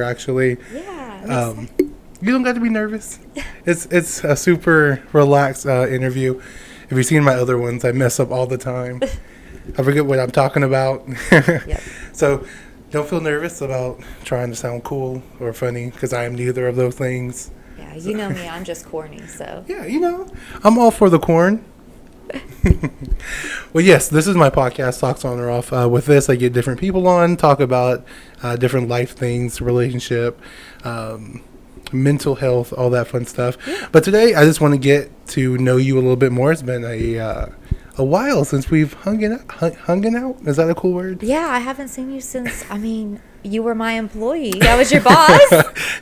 actually. Yeah. You don't got to be nervous. It's a super relaxed interview. If you've seen my other ones, I mess up all the time. I forget what I'm talking about. Yep. So don't feel nervous about trying to sound cool or funny, because I am neither of those things. Yeah, you know me. I'm just corny, so. Yeah, I'm all for the corn. Well, yes, this is my podcast, Socks On or Off. With this, I get different people on, talk about different life things, relationship, mental health, all that fun stuff. Yeah. But today, I just want to get to know you a little bit more. It's been a while since we've hung out. Is that a cool word? Yeah, I haven't seen you since, you were my employee. I was your boss.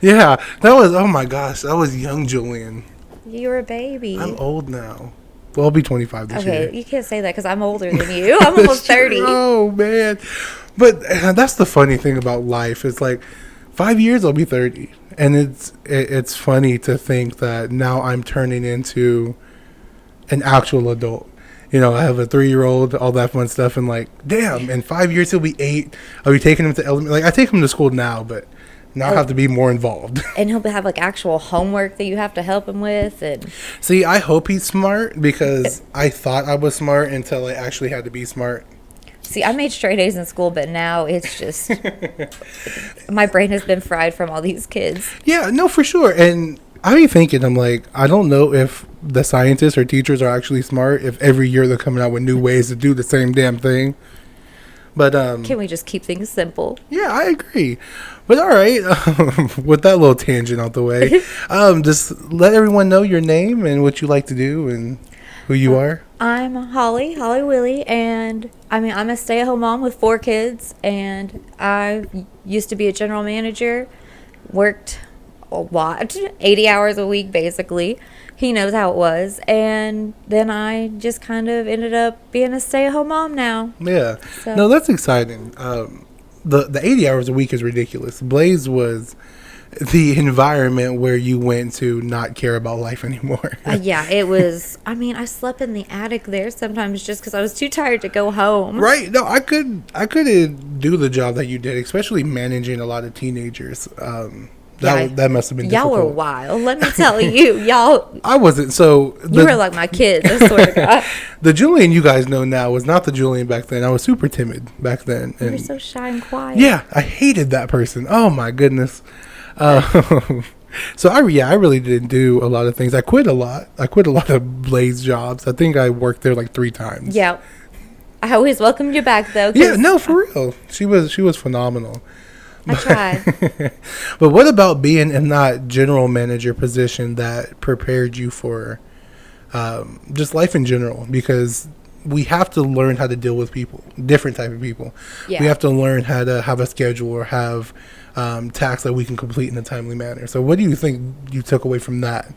Yeah, that was, oh my gosh, that was young Julian. You were a baby. I'm old now. Well, I'll be 25 this year. Okay, you can't say that because I'm older than you. I'm almost 30. Oh, man. But that's the funny thing about life. It's like 5 years I'll be 30. And it's funny to think that now I'm turning into an actual adult. You know, I have a 3-year-old, all that fun stuff. And like, damn, in 5 years he'll be 8. I'll be taking him to elementary. Like, I take him to school now, but now I have to be more involved. And he'll have like actual homework that you have to help him with. And see, I hope he's smart, because I thought I was smart until I actually had to be smart. See, I made straight A's in school, but now it's just my brain has been fried from all these kids. Yeah, no, for sure. And I be thinking, I'm like, I don't know if the scientists or teachers are actually smart, if every year they're coming out with new ways to do the same damn thing. But can we just keep things simple? Yeah, I agree. But all right, with that little tangent out the way, just let everyone know your name and what you like to do and who you are. I'm Hollie Willey, and I'm a stay-at-home mom with 4 kids, and I used to be a general manager, worked a lot, 80 hours a week basically. He knows how it was, and then I just kind of ended up being a stay-at-home mom now. Yeah, so. No, that's exciting. The 80 hours a week is ridiculous. Blaze was the environment where you went to not care about life anymore. Yeah, it was. I slept in the attic there sometimes just because I was too tired to go home. Right. No, I couldn't do the job that you did, especially managing a lot of teenagers. That must have been difficult. Y'all were wild. Let me tell you, y'all. I wasn't. So you were like my kids. I swear to God. The Julian you guys know now was not the Julian back then. I was super timid back then. You were so shy and quiet. Yeah, I hated that person. Oh my goodness. So I really didn't do a lot of things. I quit a lot. I quit a lot of Blaze jobs. I think I worked there like 3 times. Yeah. I always welcomed you back though. Yeah, no, for real. She was phenomenal. I tried. But what about being in that general manager position that prepared you for just life in general? Because we have to learn how to deal with people, different type of people. Yeah. We have to learn how to have a schedule or have tasks that we can complete in a timely manner. So what do you think you took away from that,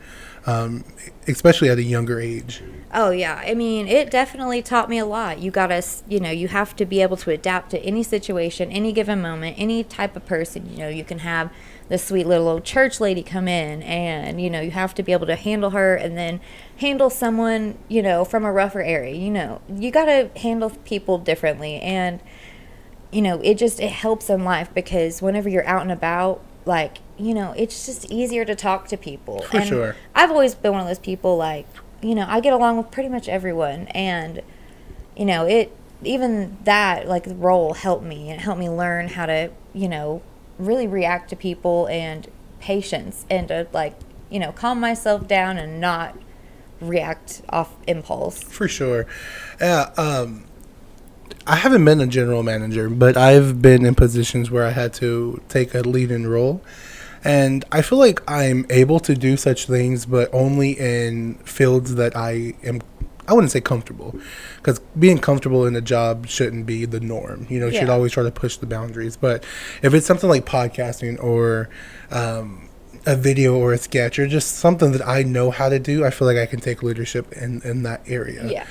especially at a younger age? Oh, yeah. It definitely taught me a lot. You have to be able to adapt to any situation, any given moment, any type of person. You can have the sweet little old church lady come in and, you have to be able to handle her and then handle someone, from a rougher area. You got to handle people differently. And, it helps in life because whenever you're out and about, like, it's just easier to talk to people. For sure. I've always been one of those people, like, I get along with pretty much everyone, and, even that, like, role helped me. It helped me learn how to, really react to people and patience and to, like, calm myself down and not react off impulse. For sure. Yeah, I haven't been a general manager, but I've been in positions where I had to take a lead-in role. And I feel like I'm able to do such things, but only in fields that I wouldn't say comfortable, because being comfortable in a job shouldn't be the norm. You should always try to push the boundaries. But if it's something like podcasting or a video or a sketch or just something that I know how to do, I feel like I can take leadership in that area. Yeah.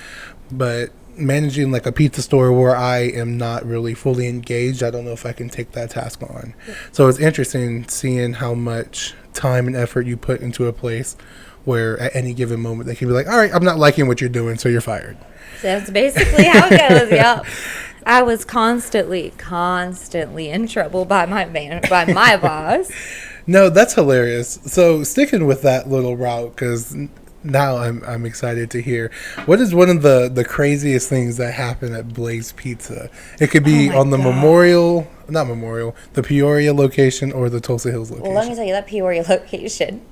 But managing like a pizza store where I am not really fully engaged, I don't know if I can take that task on. Yeah. So it's interesting seeing how much time and effort you put into a place where at any given moment they can be like, all right, I'm not liking what you're doing, so you're fired. So that's basically how it goes. Yeah. I was constantly in trouble by by my boss. No, that's hilarious. So sticking with that little route, because now I'm excited to hear what is one of the craziest things that happened at Blaze Pizza. It could be Oh my on the God. the Peoria location or the Tulsa Hills location. Well, let me tell you that Peoria location.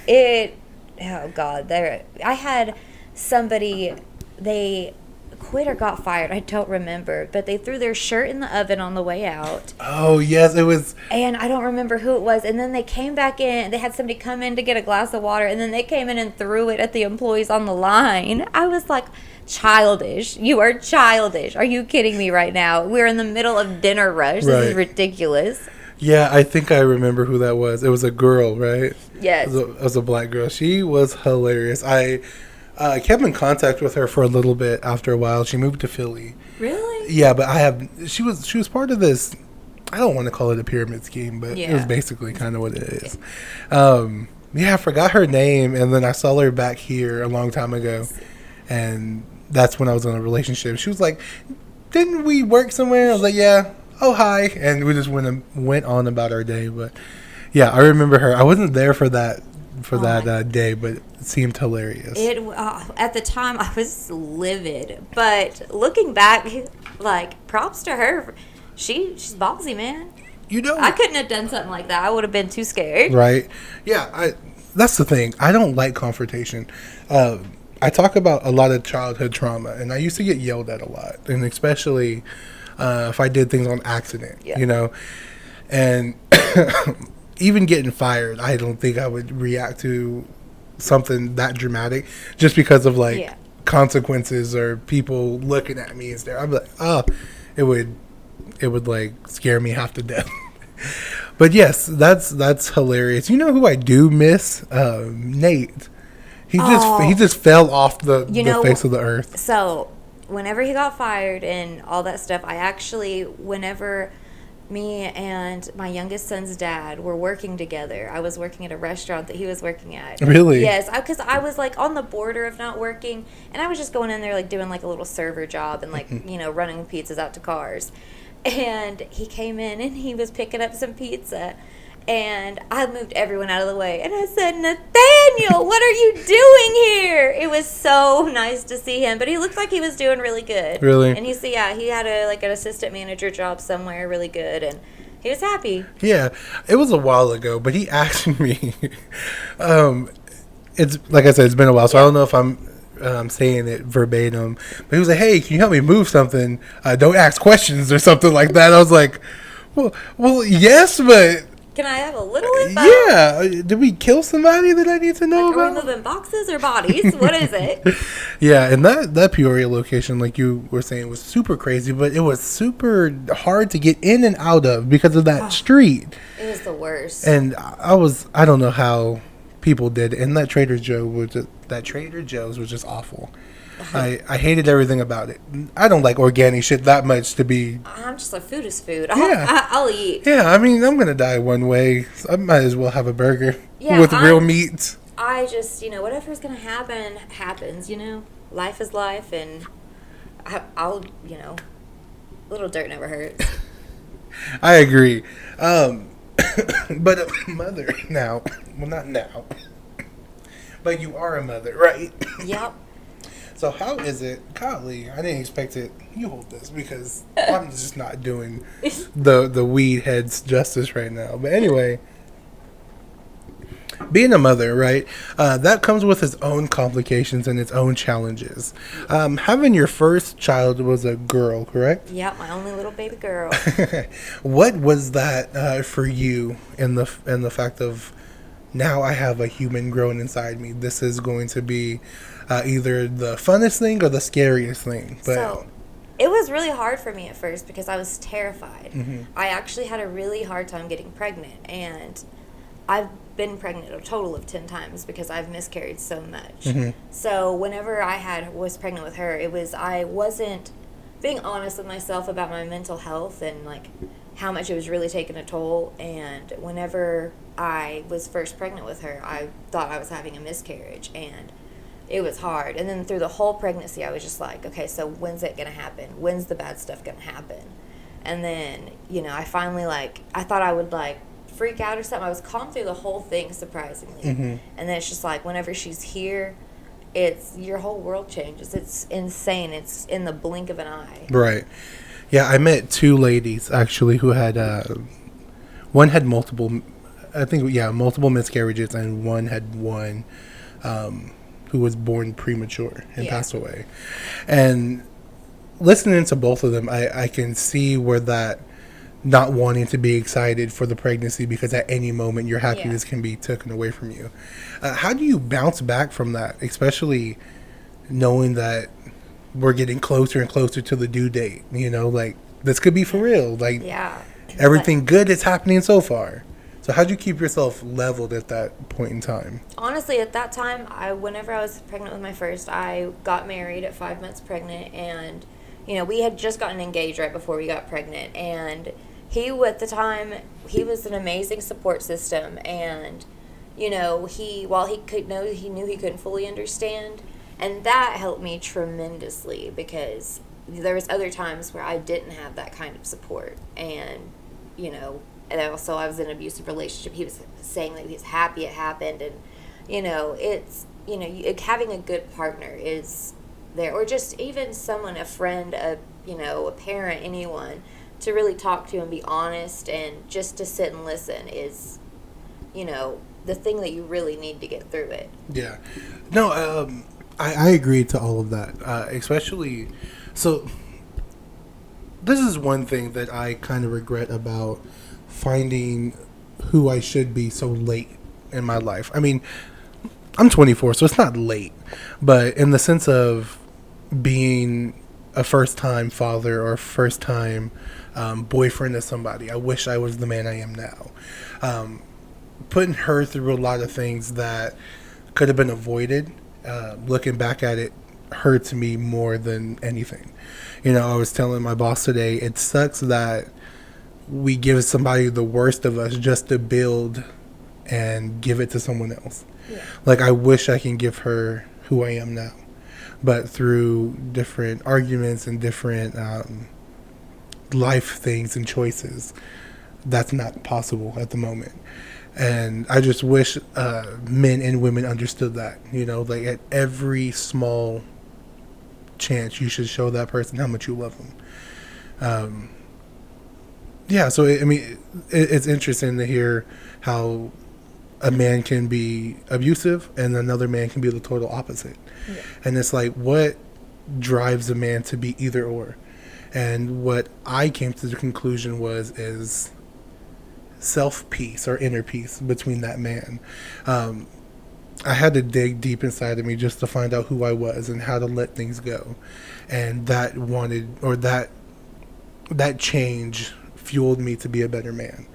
It, oh God, I had somebody, they quit or got fired. I don't remember, but they threw their shirt in the oven on the way out. Oh yes, it was. And I don't remember who it was. And then they came back in. They had somebody come in to get a glass of water, and then they came in and threw it at the employees on the line. I was like, childish. You are childish. Are you kidding me right now? We're in the middle of dinner rush. This is ridiculous. Yeah, I think I remember who that was. It was a girl, right? Yes. It was a black girl. She was hilarious. I kept in contact with her for a little bit after a while. She moved to Philly. Really? Yeah, but she was part of this, I don't want to call it a pyramid scheme, but it was basically kind of what it is. I forgot her name, and then I saw her back here a long time ago, and that's when I was in a relationship. She was like, didn't we work somewhere? I was like, yeah. Oh, hi. And we just went on about our day. But yeah, I remember her. I wasn't there for that day, but it seemed hilarious. At the time, I was livid. But looking back, like, props to her. She's ballsy, man. I couldn't have done something like that. I would have been too scared. Right. Yeah, that's the thing. I don't like confrontation. I talk about a lot of childhood trauma, and I used to get yelled at a lot, and especially if I did things on accident, and even getting fired, I don't think I would react to something that dramatic just because of consequences or people looking at me and staring. I'd be like, oh, it would like scare me half to death. But yes, that's hilarious. You know who I do miss? Nate. He just fell off the face of the earth. So whenever he got fired and all that stuff, whenever me and my youngest son's dad were working together, I was working at a restaurant that he was working at. Really? Yes, because I was like on the border of not working, and I was just going in there like doing like a little server job and like running pizzas out to cars. And he came in and he was picking up some pizza. And I moved everyone out of the way. And I said, Nathaniel, what are you doing here? It was so nice to see him. But he looked like he was doing really good. Really? And he had an assistant manager job somewhere really good. And he was happy. Yeah. It was a while ago. But he asked me. It's like I said, it's been a while. So I don't know if I'm saying it verbatim. But he was like, hey, can you help me move something? Don't ask questions or something like that. I was like, well yes, but... Can I have a little info? Yeah. Did we kill somebody that I need to know about? Are we moving boxes or bodies? What is it? Yeah, and that Peoria location, like you were saying, was super crazy, but it was super hard to get in and out of because of that street. It was the worst. And I don't know how people did it. And that Trader Joe's was just awful. I hated everything about it. I don't like organic shit that much to be... I'm just like, food is food. Yeah. I'll eat. Yeah, I mean, I'm going to die one way. So I might as well have a burger with real meat. I just, whatever's going to happen, happens, Life is life, and I'll, a little dirt never hurts. I agree. But a mother now... Well, not now. But you are a mother, right? Yep. So how is it, golly, I didn't expect it. You hold this because I'm just not doing the weed heads justice right now. But anyway, being a mother, right, that comes with its own complications and its own challenges. Having your first child was a girl, correct? Yeah, my only little baby girl. What was that for you in the fact of now I have a human growing inside me? This is going to be either the funnest thing or the scariest thing. But so it was really hard for me at first because I was terrified. Mm-hmm. I actually had a really hard time getting pregnant, and I've been pregnant a total of 10 times because I've miscarried so much. Mm-hmm. So whenever I was pregnant with her, I wasn't being honest with myself about my mental health and like how much it was really taking a toll. And whenever I was first pregnant with her, I thought I was having a miscarriage, and it was hard. And then through the whole pregnancy, I was just like, okay, so when's it going to happen? When's the bad stuff going to happen? And then, you know, I finally, like, I thought I would, like, freak out or something. I was calm through the whole thing, surprisingly. And then it's just like, whenever she's here, it's, your whole world changes. It's insane. It's in the blink of an eye. Right. Yeah, I met two ladies, actually, who had, one had multiple, I think, yeah, multiple miscarriages, and one had one who was born premature and passed away. And listening to both of them, I can see where that not wanting to be excited for the pregnancy, because at any moment your happiness can be taken away from you. How do you bounce back from that, especially knowing that we're getting closer and closer to the due date? You know, like, this could be for real. Like, everything good is happening so far. So how do you keep yourself leveled at that point in time? Honestly, at that time, whenever I was pregnant with my first, I got married at 5 months pregnant, and, you know, we had just gotten engaged right before we got pregnant, and he, at the time, he was an amazing support system, and, you know, while he knew he couldn't fully understand, and that helped me tremendously, because there was other times where I didn't have that kind of support, and, you know, and also I was in an abusive relationship. He was saying that he was happy it happened, and, you know, it's, you know, having a good partner is there, or just even someone, a friend, you know, a parent, anyone, to really talk to and be honest, and just to sit and listen is, you know, the thing that you really need to get through it. Yeah. No, I agree to all of that, especially, so this is one thing that I kind of regret about finding who I should be so late in my life. I mean, I'm 24, so it's not late, but in the sense of being a first-time father or first-time boyfriend of somebody, I wish I was the man I am now. Putting her through a lot of things that could have been avoided, looking back at it, hurts me more than anything. You know, I was telling my boss today, it sucks that we give somebody the worst of us just to build and give it to someone else. Yeah. Like, I wish I can give her who I am now, but through different arguments and different life things and choices, that's not possible at the moment. And I just wish men and women understood that, you know, like, at every small chance you should show that person how much you love them. Yeah, so it's interesting to hear how a man can be abusive and another man can be the total opposite. Yeah. And it's like, what drives a man to be either or? And what I came to the conclusion is self-peace or inner peace between that man. I had to dig deep inside of me just to find out who I was and how to let things go. And that change fueled me to be a better man.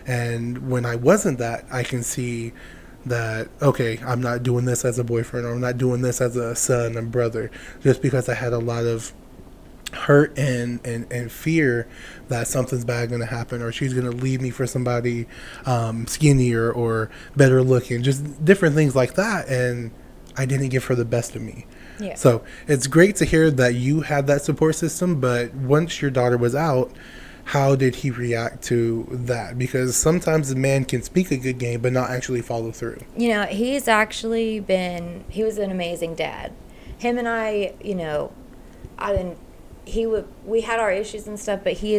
And when I wasn't that, I can see that, okay, I'm not doing this as a boyfriend, or I'm not doing this as a son and brother, just because I had a lot of hurt and fear that something's bad going to happen, or she's going to leave me for somebody skinnier or better looking, just different things like that. And I didn't give her the best of me. Yeah. So it's great to hear that you had that support system, but once your daughter was out, how did he react to that? Because sometimes the man can speak a good game but not actually follow through. You know, he was an amazing dad. Him and I, you know, we had our issues and stuff, but he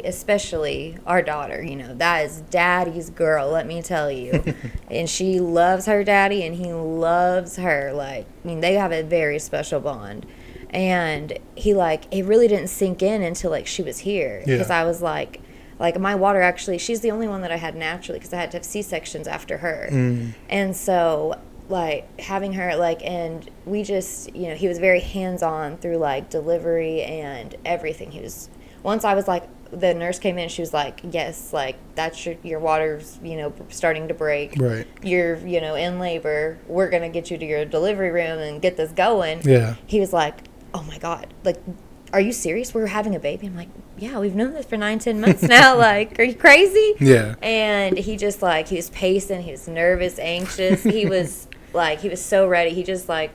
especially our daughter, you know, that is daddy's girl, let me tell you. And she loves her daddy and he loves her. Like, I mean, they have a very special bond. And it really didn't sink in until, like, she was here. Because I was like, my water actually, she's the only one that I had naturally, because I had to have C-sections after her. And so, like, having her, like, and we just, you know, he was very hands-on through, like, delivery and everything. Once I was like, the nurse came in, she was like, yes, like, that's your water's, you know, starting to break. Right. You're, you know, in labor. We're going to get you to your delivery room and get this going. Yeah. He was like, oh my God, like, are you serious? We're having a baby? I'm like, yeah, we've known this for 9-10 months now. Like, are you crazy? Yeah. And he just, like, he was pacing, he was nervous, anxious. He was Like, he was so ready. He just, like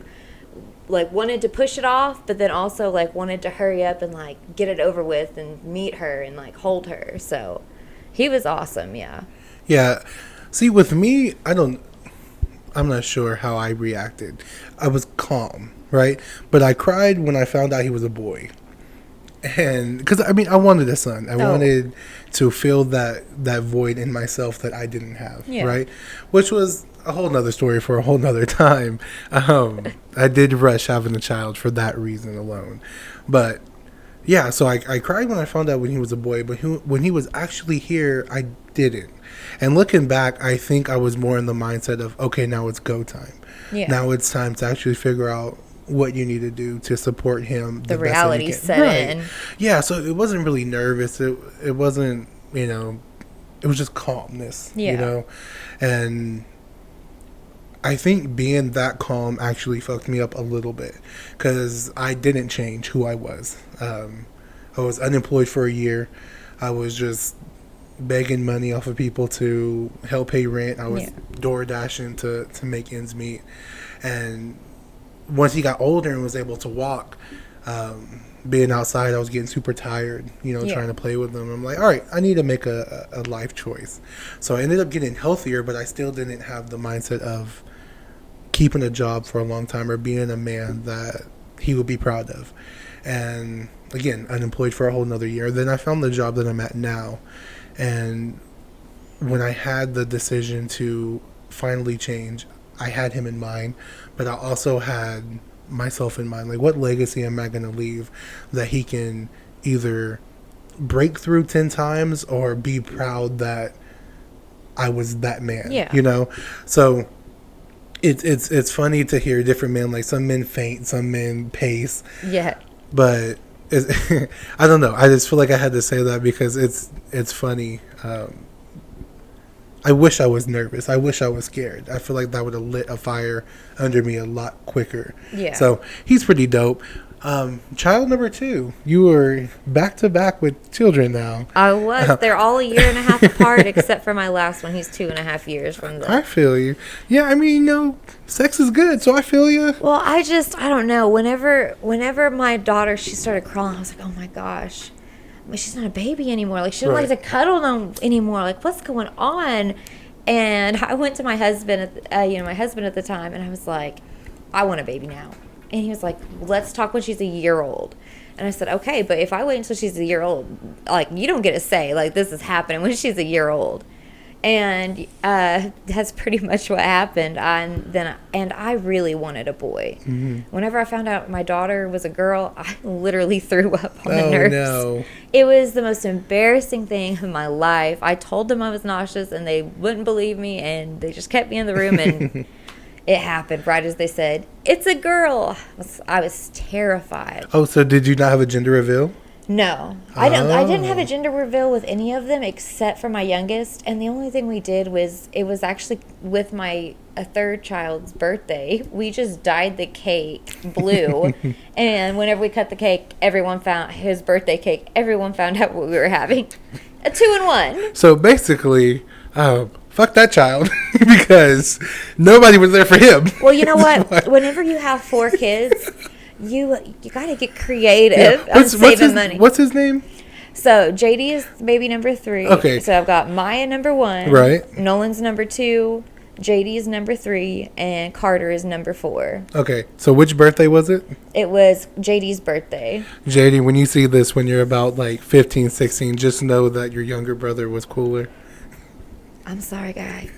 wanted to push it off, but then also, like, wanted to hurry up and, like, get it over with and meet her and, like, hold her. So he was awesome, yeah. Yeah. See, with me, I'm not sure how I reacted. I was calm, right? But I cried when I found out he was a boy. And because I wanted a son. I wanted to fill that void in myself that I didn't have, right? Which was a whole nother story for a whole nother time. I did rush having a child for that reason alone. But yeah, so I cried when I found out when he was a boy, but when he was actually here, I didn't. And looking back, I think I was more in the mindset of, okay, now it's go time. Yeah. Now it's time to actually figure out what you need to do to support him. The reality set in. Yeah, so it wasn't really nervous. It wasn't, it was just calmness, And I think being that calm actually fucked me up a little bit because I didn't change who I was. I was unemployed for a year. I was just begging money off of people to help pay rent. I was door dashing to make ends meet. And once he got older and was able to walk, being outside, I was getting super tired, trying to play with them. I'm like, all right, I need to make a life choice. So I ended up getting healthier, but I still didn't have the mindset of keeping a job for a long time or being a man that he would be proud of. And again, unemployed for a whole nother year. Then I found the job that I'm at now. And when I had the decision to finally change, I had him in mind, but I also had myself in mind. Like, what legacy am I going to leave that he can either break through 10 times or be proud that I was that man, So it's funny to hear different men, like some men faint, some men pace. Yeah. But I don't know. I just feel like I had to say that because it's funny. I wish I was nervous. I wish I was scared. I feel like that would have lit a fire under me a lot quicker. Yeah. So he's pretty dope. Child number 2. You were back to back with children now. I was. They're all a year and a half apart, except for my last one. He's 2.5 years from the. I feel you. Yeah, sex is good, so I feel you. Well, I don't know. Whenever my daughter, she started crawling, I was like, oh my gosh. She's not a baby anymore. Like, she doesn't like to cuddle anymore. Like, what's going on? And I went to my husband, my husband at the time, and I was like, I want a baby now. And he was like, let's talk when she's a year old. And I said, okay, but if I wait until she's a year old, like, you don't get to say, like, this is happening when she's a year old. And that's pretty much what happened. And I really wanted a boy. Mm-hmm. Whenever I found out my daughter was a girl, I literally threw up on the nurse. No. It was the most embarrassing thing in my life. I told them I was nauseous, and they wouldn't believe me, and they just kept me in the room, and it happened right as they said, it's a girl. I was terrified. Oh, so did you not have a gender reveal? No, I didn't have a gender reveal with any of them except for my youngest. And the only thing we did was, it was actually with my third child's birthday. We just dyed the cake blue. And whenever we cut the cake, everyone found his birthday cake. Everyone found out what we were having. A 2-in-1. So basically, fuck that child because nobody was there for him. Well, you know what? Whenever you have 4 kids, you gotta get creative on saving money. What's his name? So JD is baby number 3. Okay. So I've got Maya number 1. Right. Nolan's number 2. JD is number 3, and Carter is number 4. Okay. So which birthday was it? It was JD's birthday. JD, when you see this when you're about like 15, 16, just know that your younger brother was cooler. I'm sorry, guys.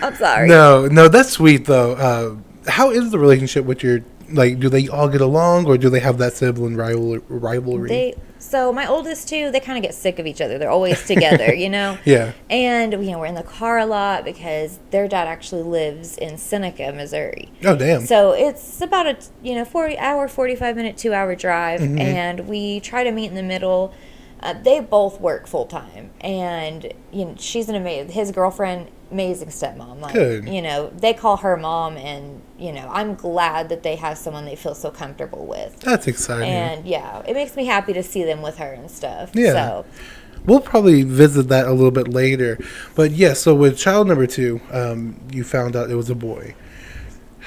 I'm sorry. No, that's sweet though. How is the relationship with your, like, do they all get along, or do they have that sibling rivalry? So my oldest 2, they kind of get sick of each other. They're always together, Yeah. And, we're in the car a lot because their dad actually lives in Seneca, Missouri. Oh, damn. So it's about a, 45-minute, 2-hour drive. Mm-hmm. And we try to meet in the middle. They both work full time, and she's his girlfriend, amazing stepmom. Like, good. They call her mom, and I'm glad that they have someone they feel so comfortable with. That's exciting. And yeah, it makes me happy to see them with her and stuff. Yeah. So we'll probably visit that a little bit later, but yeah. So with child number 2, you found out it was a boy.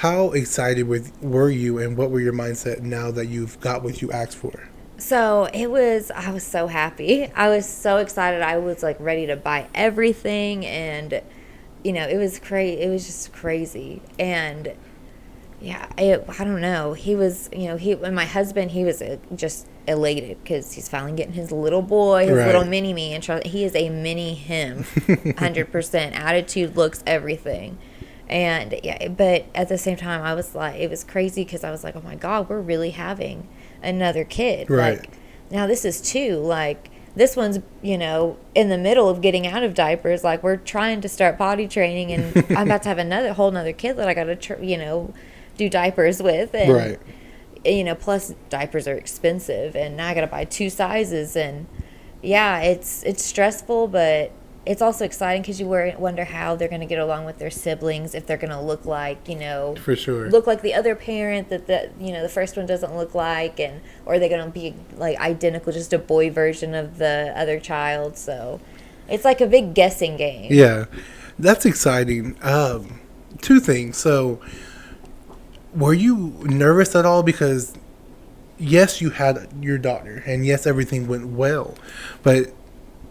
How excited were you, and what were your mindset now that you've got what you asked for? So I was so happy. I was so excited. I was like ready to buy everything, and it was it was just crazy. And yeah, I don't know. He was, and my husband, he was just elated because he's finally getting his little boy, his little mini me, and he is a mini him, 100%. Attitude, looks, everything. And yeah, but at the same time, I was like, it was crazy because I was like, oh my God, we're really having another kid. Right. Like, now this is two. Like, this one's, in the middle of getting out of diapers. Like, we're trying to start potty training, and I'm about to have whole nother kid that I got to, do diapers with. And, Right. Plus diapers are expensive, and now I got to buy 2 sizes. And yeah, it's stressful, but it's also exciting because you wonder how they're going to get along with their siblings, if they're going to look like, For sure. look like the other parent that the first one doesn't look like, or are they going to be like identical, just a boy version of the other child. So it's like a big guessing game. Yeah, that's exciting. 2 things. So were you nervous at all? Because yes, you had your daughter, and yes, everything went well, but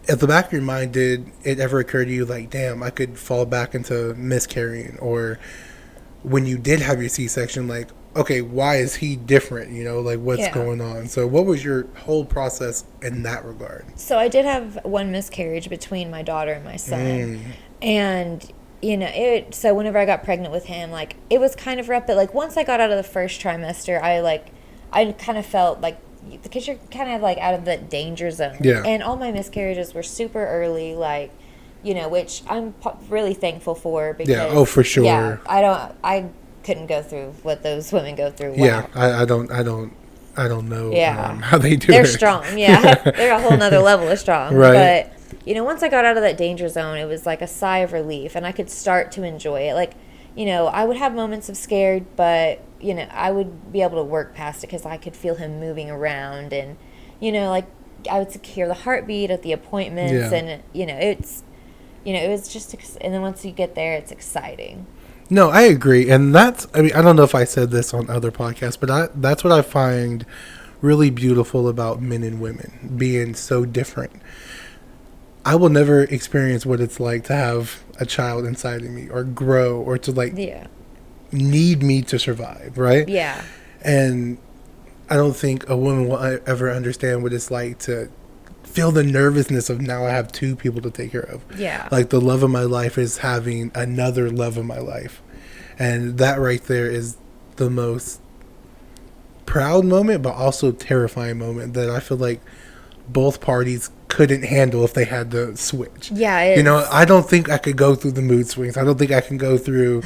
at the back of your mind, did it ever occur to you like, damn, I could fall back into miscarrying? Or when you did have your C-section, like, okay, why is he different? Like, what's going on? So what was your whole process in that regard? So I did have 1 miscarriage between my daughter and my son. And, so whenever I got pregnant with him, like, it was kind of rough. But, like, once I got out of the first trimester, I kind of felt like, because you're kind of like out of the danger zone. Yeah. And all my miscarriages were super early, like, which I'm really thankful for, because Yeah. Oh, for sure. Yeah, I couldn't go through what those women go through. Wow. Yeah. I don't know how they do They're it. strong. Yeah. They're a whole nother level of strong. Right. But, once I got out of that danger zone, it was like a sigh of relief, and I could start to enjoy it. Like, I would have moments of scared, but I would be able to work past it because I could feel him moving around, and, like, I would hear the heartbeat at the appointments, and, it was just, and then once you get there, it's exciting. No, I agree. And I don't know if I said this on other podcasts, but that's what I find really beautiful about men and women being so different. I will never experience what it's like to have a child inside of me, or grow, or to need me to survive, right? Yeah. And I don't think a woman will ever understand what it's like to feel the nervousness of, now I have 2 people to take care of. Yeah. Like, the love of my life is having another love of my life. And that right there is the most proud moment, but also terrifying moment that I feel like both parties couldn't handle if they had to switch. Yeah. I don't think I could go through the mood swings. I don't think I can go through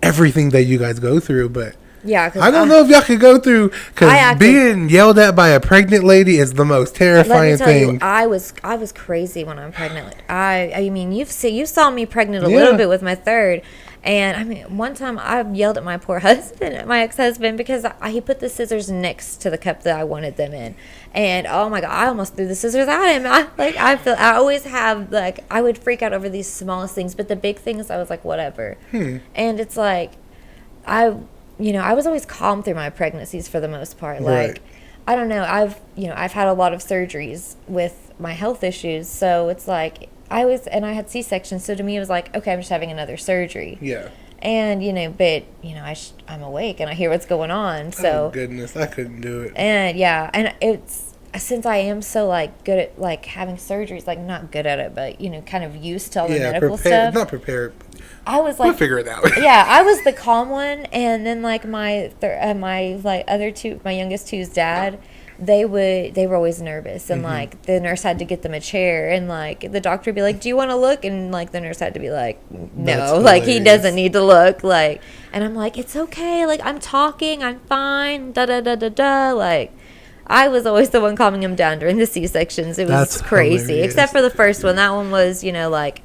everything that you guys go through, but yeah, I don't know if y'all could go through, because being yelled at by a pregnant lady is the most terrifying thing. You, I was crazy when I'm pregnant. I mean, you saw me pregnant a little bit with my third, and I mean, one time I yelled at my poor husband, my ex-husband, because he put the scissors next to the cup that I wanted them in, and oh my God, I almost threw the scissors at him. I always have, like, I would freak out over these smallest things, but the big things I was like, whatever. And it's like, I was always calm through my pregnancies for the most part. Like, Right. I don't know. I've had a lot of surgeries with my health issues. So it's like, I had C-sections. So to me, it was like, okay, I'm just having another surgery. Yeah. And, but, I'm awake and I hear what's going on. So. Oh, goodness. I couldn't do it. And yeah. And it's, since I am so, like, good at, like, having surgeries, like, not good at it, but, kind of used to all the medical stuff. Not prepared. I was like, we'll figure it out. Yeah, I was the calm one, and then like my other 2, my youngest two's dad, they were always nervous, and like the nurse had to get them a chair, and like the doctor would be like, "Do you want to look?" And like the nurse had to be like, "No, like he doesn't need to look." Like, and I'm like, "It's okay, like I'm talking, I'm fine." Da da da da da. Like, I was always the one calming him down during the C-sections. It was That's crazy, hilarious. except for the first one. That one was, like.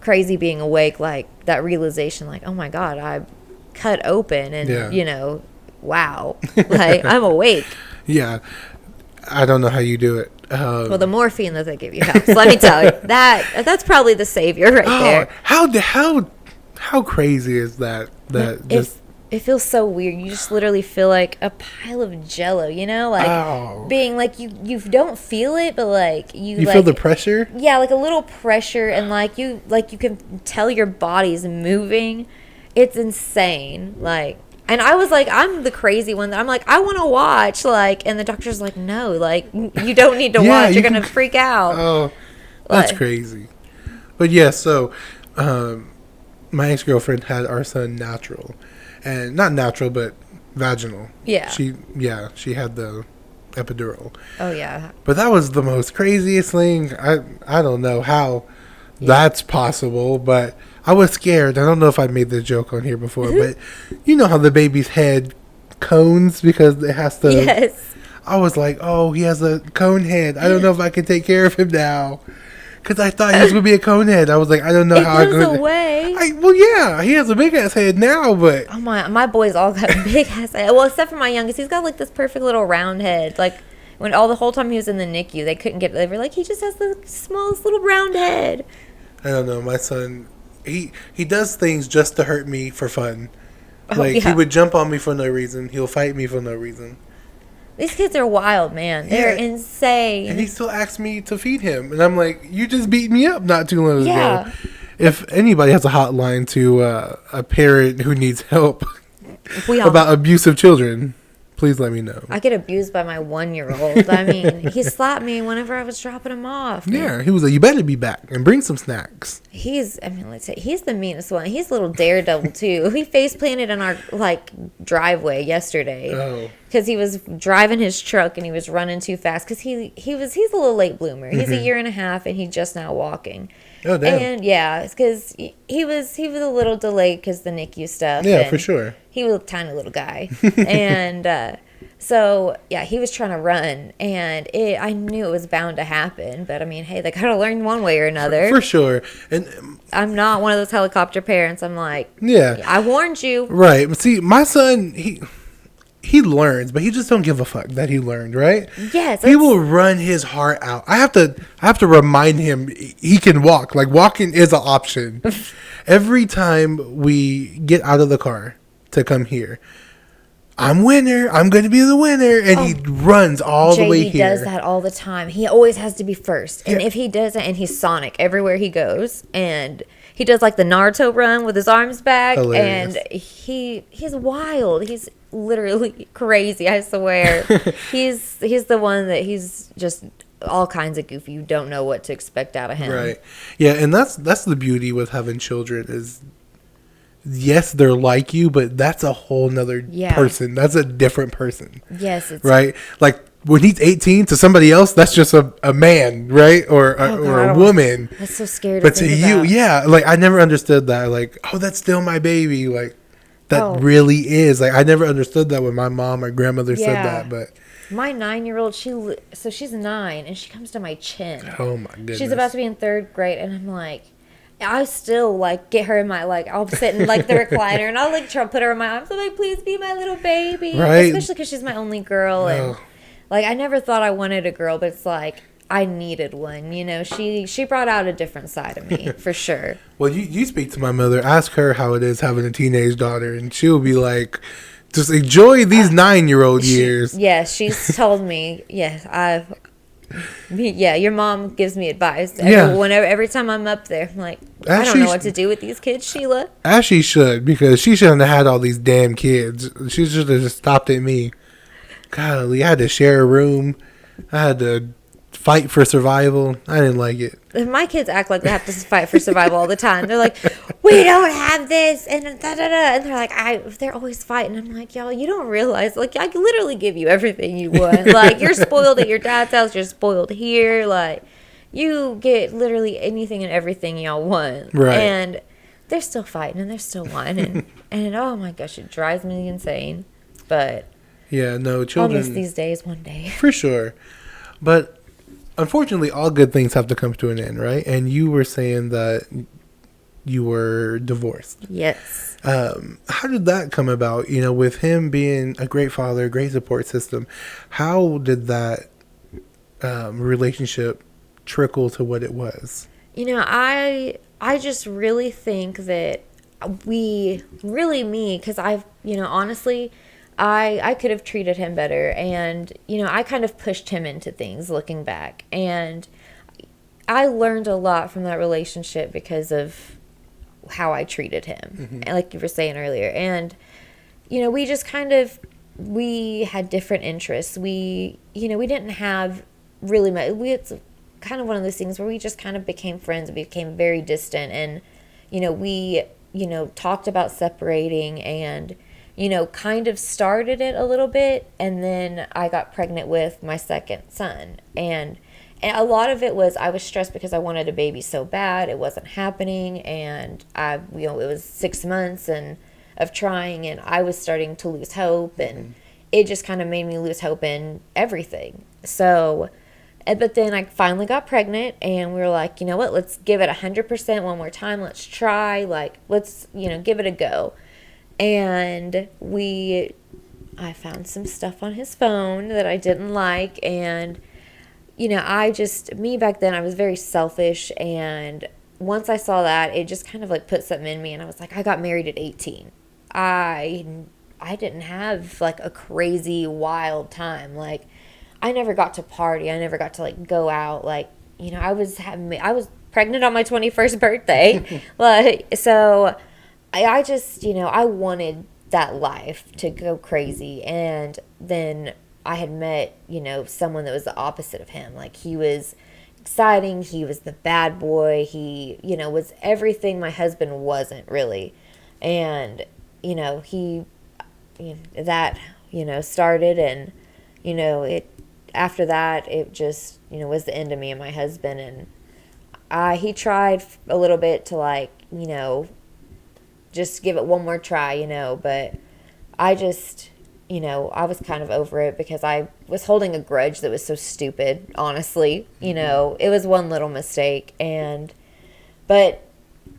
Crazy being awake, like that realization, like, oh my God, I cut open, and wow, like I'm awake. Yeah, I don't know how you do it. Well, the morphine that they give you helps. Let me tell you, that's probably the savior right there. How crazy is that? If It feels so weird. You just literally feel like a pile of jello, like Oh. being like you don't feel it, but like You like feel the pressure? yeah, like a little pressure, and like you can tell your body's moving. It's insane. Like, and I was like, I'm the crazy one that I'm like, I want to watch, like, and the doctor's like, no, like, you don't need to Yeah, watch. you You're gonna can- freak out. Oh, that's Like, crazy. But yeah, so my ex-girlfriend had our son natural. And not natural, but vaginal. Yeah. She had the epidural. Oh yeah. But that was the most craziest thing. I don't know how that's possible, but I was scared. I don't know if I made this joke on here before, but you know how the baby's head cones because it has to. Yes. I was like, oh, he has a cone head. I don't know if I can take care of him now. Because I thought he was going to be a cone head. I was like, I don't know how I'm goes going away. Well, yeah, he has a big ass head now, but. Oh my boys all got big ass head. Well, except for my youngest, he's got like this perfect little round head. Like when the whole time he was in the NICU, they couldn't get. They were like, he just has the smallest little round head. I don't know. My son, he does things just to hurt me for fun. Like, yeah. he would jump on me for no reason. He'll fight me for no reason. These kids are wild, man. They're insane. And he still asks me to feed him. And I'm like, you just beat me up not too long Yeah. ago. If anybody has a hotline to a parent who needs help We all about abusive children, please let me know. I get abused by my 1-year-old. I mean, he slapped me whenever I was dropping him off. Yeah, he was like, you better be back and bring some snacks. He's the meanest one. He's a little daredevil too. He face planted in our driveway yesterday. Oh. Because he was driving his truck and he was running too fast. Because he's a little late bloomer. He's a year and a half and he's just now walking. Oh, damn. And yeah, because he was a little delayed because the NICU stuff. Yeah, and for sure. He was a tiny little guy, and so yeah, he was trying to run, and I knew it was bound to happen. But I mean, hey, they gotta learn one way or another. For sure. And I'm not one of those helicopter parents. I'm like, yeah, I warned you. right. But see, my son, he learns, but he just don't give a fuck that he learned, right? Yes, He will run his heart out. I have to remind him he can walk. Like, walking is an option. Every time we get out of the car to come here, I'm winner. I'm going to be the winner. And he runs all the way JD here. does that all the time. He always has to be first. And Yeah. if he doesn't, and he's Sonic everywhere he goes. And he does like the Naruto run with his arms back. Hilarious. And he's wild. He's literally crazy, I swear. he's the one that he's just all kinds of goofy. You don't know what to expect out of him. Right. Yeah, and that's the beauty with having children is, yes, they're like you, but that's a whole nother person. That's a different person. Yes. It's, Right? Like, when he's 18 to somebody else, that's just a man, right? Or a woman. That's so scary to But to think you, about. yeah, like, I never understood that. Like, oh, that's still my baby. Like, that really is. Like, I never understood that when my mom or grandmother said that, but... My 9-year-old, so she's 9, and she comes to my chin. Oh, my goodness. She's about to be in 3rd grade, and I'm like, I still, like, get her in my, like, I'll sit in, like, the recliner, and I'll, like, try to put her in my arms. I'm like, please be my little baby. Right. Especially because she's my only girl, and, like, I never thought I wanted a girl, but it's like, I needed one, you know. She brought out a different side of me, for sure. Well, you speak to my mother. Ask her how it is having a teenage daughter, and she'll be like, just enjoy these 9-year-old years. Yes, she's told me, yes, your mom gives me advice. Every time I'm up there, I'm like, I don't know what to do with these kids, Sheila. As she should, because she shouldn't have had all these damn kids. She should have just stopped at me. Golly, I had to share a room. I had to fight for survival. I didn't like it. My kids act like they have to fight for survival all the time. They're like, we don't have this, and da da da. And they're like, they're always fighting. I'm like, y'all, you don't realize, like, I can literally give you everything you want. Like, you're spoiled at your dad's house. You're spoiled here. Like, you get literally anything and everything y'all want. Right. And they're still fighting and they're still whining. and oh my gosh, it drives me insane. But yeah, no, children. I'll miss these days one day. For sure. But unfortunately, all good things have to come to an end, right? And you were saying that you were divorced. Yes. How did that come about? You know, with him being a great father, a great support system, how did that relationship trickle to what it was? You know, I just really think that because I've, honestly, I could have treated him better. And, I kind of pushed him into things looking back. And I learned a lot from that relationship because of how I treated him, like you were saying earlier. And, we just kind of, we had different interests. We didn't have really much. It's kind of one of those things where we just kind of became friends. We became very distant. And, we, talked about separating and, kind of started it a little bit. And then I got pregnant with my second son. And a lot of it was I was stressed because I wanted a baby so bad. It wasn't happening. And it was 6 months of trying, and I was starting to lose hope. And it just kind of made me lose hope in everything. So, but then I finally got pregnant, and we were like, you know what, let's give it 100% one more time. Let's try, let's, give it a go. And I found some stuff on his phone that I didn't like. And, me back then, I was very selfish. And once I saw that, it just kind of put something in me. And I was like, I got married at 18. I didn't have a crazy wild time. I never got to party. I never got to go out. I was pregnant on my 21st birthday. So I just, I wanted that life to go crazy. And then I had met, someone that was the opposite of him. He was exciting. He was the bad boy. He, was everything my husband wasn't really. And, that, started, and, it, after that, it just, was the end of me and my husband. And he tried a little bit to just give it one more try, but I just, I was kind of over it because I was holding a grudge that was so stupid, honestly. It was one little mistake. But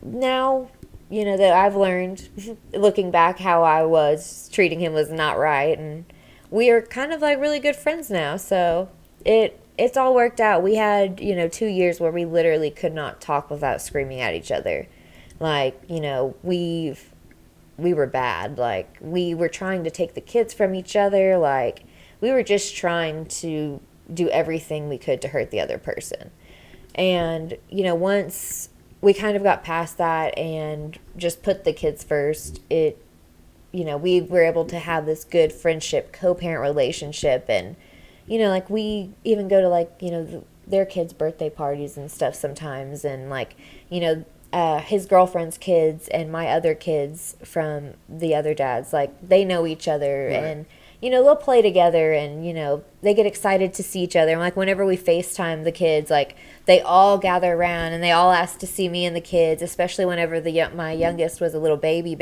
now, that I've learned, looking back, how I was treating him was not right. And we are kind of really good friends now. So it's all worked out. We had, 2 years where we literally could not talk without screaming at each other. We were bad. We were trying to take the kids from each other. We were just trying to do everything we could to hurt the other person. And, once we kind of got past that and just put the kids first, we were able to have this good friendship, co-parent relationship. And, we even go to, their kids' birthday parties and stuff sometimes. And, his girlfriend's kids and my other kids from the other dads, they know each other. Right. And, they'll play together, and, they get excited to see each other. And, whenever we FaceTime the kids, they all gather around and they all ask to see me and the kids, especially whenever my youngest was a little baby.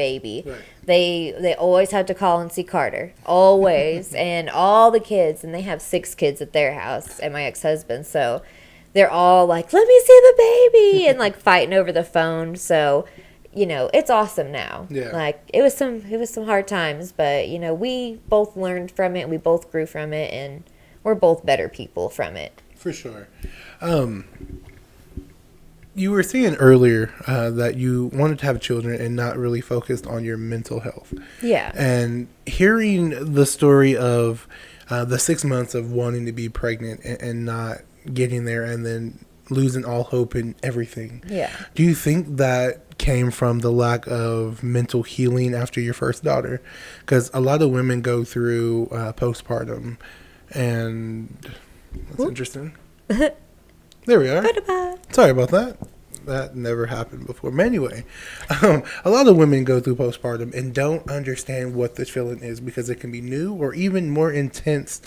Right. They always had to call and see Carter, always. And all the kids, and they have 6 kids at their house and my ex-husband. So they're all let me see the baby, and fighting over the phone. So, it's awesome now. Yeah. It was some hard times, but we both learned from it. We both grew from it, and we're both better people from it. For sure. You were saying earlier that you wanted to have children and not really focused on your mental health. Yeah. And hearing the story of the 6 months of wanting to be pregnant and not getting there, and then losing all hope in everything. Yeah. Do you think that came from the lack of mental healing after your first daughter? Because a lot of women go through postpartum, and that's interesting. There we are. Bye-bye. Sorry about that. That never happened before. But anyway, a lot of women go through postpartum and don't understand what this feeling is, because it can be new or even more intense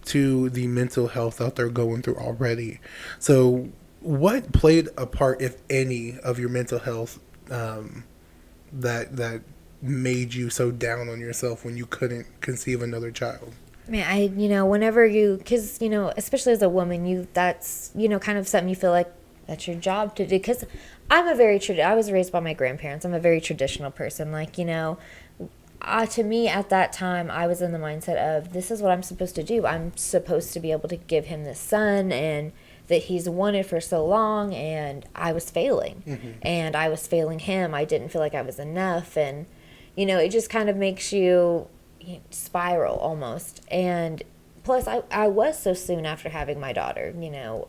to the mental health that they're going through already. So what played a part, if any, of your mental health that made you so down on yourself when you couldn't conceive another child? Man, whenever because, especially as a woman, that's, kind of something you feel like that's your job to do. Because I was raised by my grandparents. I'm a very traditional person. To me at that time, I was in the mindset of, this is what I'm supposed to do. I'm supposed to be able to give him this son and that he's wanted for so long, and I was failing. And I was failing him. I didn't feel like I was enough, and it just kind of makes you spiral almost. And plus, I was so soon after having my daughter.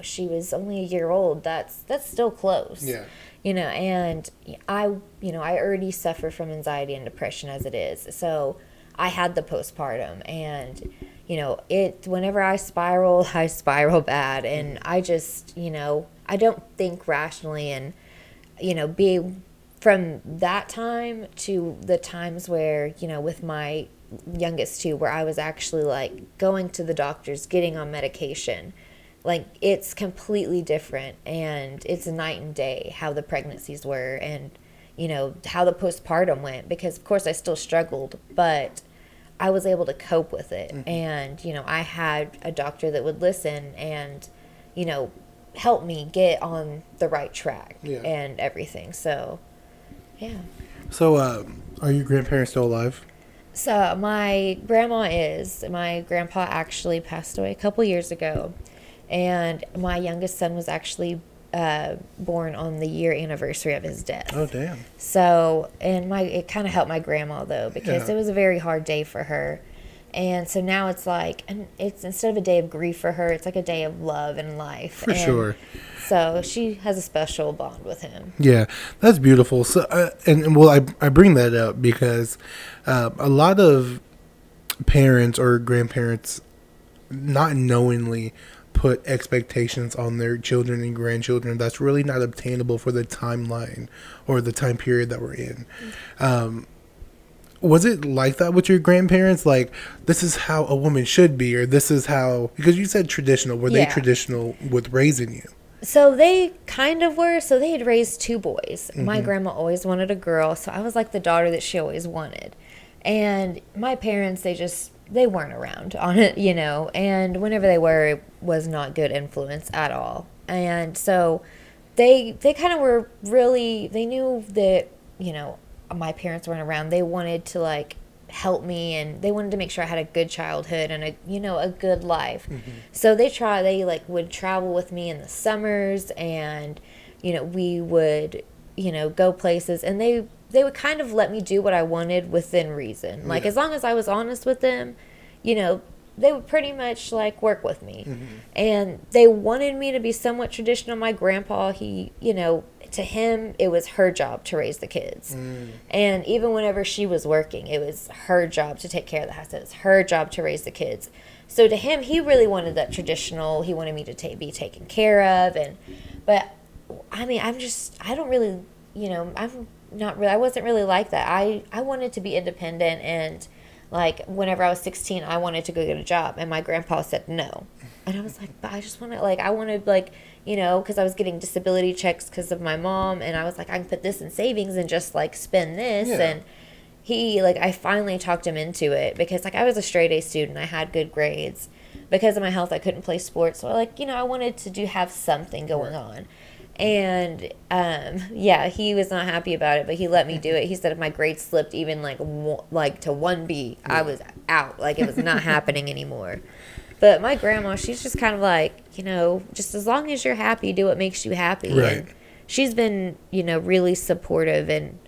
She was only a year old. That's still close. Yeah. And I already suffer from anxiety and depression as it is. So I had the postpartum, and whenever I spiral bad, and I just I don't think rationally, and being from that time to the times where with my youngest too, where I was actually like going to the doctors, getting on medication, like it's completely different, and it's night and day how the pregnancies were, and how the postpartum went, because of course I still struggled, but I was able to cope with it. And I had a doctor that would listen and help me get on the right track and everything. So yeah. So are your grandparents still alive? So my grandma is. My grandpa actually passed away a couple years ago, and my youngest son was actually born on the year anniversary of his death. Oh, damn. So, and it kind of helped my grandma though, because it was a very hard day for her. And so now it's like, and it's instead of a day of grief for her, it's like a day of love and life. For sure. So she has a special bond with him. Yeah, that's beautiful. So, I bring that up because a lot of parents or grandparents not knowingly put expectations on their children and grandchildren that's really not obtainable for the timeline or the time period that we're in. Was it like that with your grandparents? Like, this is how a woman should be, or this is how, because you said traditional. Were they traditional with raising you? So they kind of were. So they had raised two boys. My grandma always wanted a girl, so I was like the daughter that she always wanted. And my parents, they weren't around on it, and whenever they were, it was not good influence at all. And so they kind of were really, they knew that, my parents weren't around. They wanted to like help me, and they wanted to make sure I had a good childhood and a good life. So they like would travel with me in the summers, and we would go places, and they would kind of let me do what I wanted within reason. Like as long as I was honest with them, they would pretty much like work with me. And they wanted me to be somewhat traditional. My grandpa, he, to him, it was her job to raise the kids. And even whenever she was working, it was her job to take care of the house. It was her job to raise the kids. So to him, he really wanted that traditional. He wanted me to be taken care of. But I mean, I don't really, I'm not really, I wasn't really like that. I wanted to be independent, and like whenever I was 16, I wanted to go get a job, and my grandpa said no. And I was like, but I just want to, like, I wanted, like, because I was getting disability checks because of my mom, and I was like, I can put this in savings and just like spend this. And he, like, I finally talked him into it, because like I was a straight A student, I had good grades. Because of my health, I couldn't play sports, so like, I wanted to have something going on. And he was not happy about it, but he let me do it. He said if my grades slipped even like to 1B, I was out. Like it was not happening anymore. But my grandma, she's just kind of like, just as long as you're happy, do what makes you happy. Right. And she's been, really supportive, and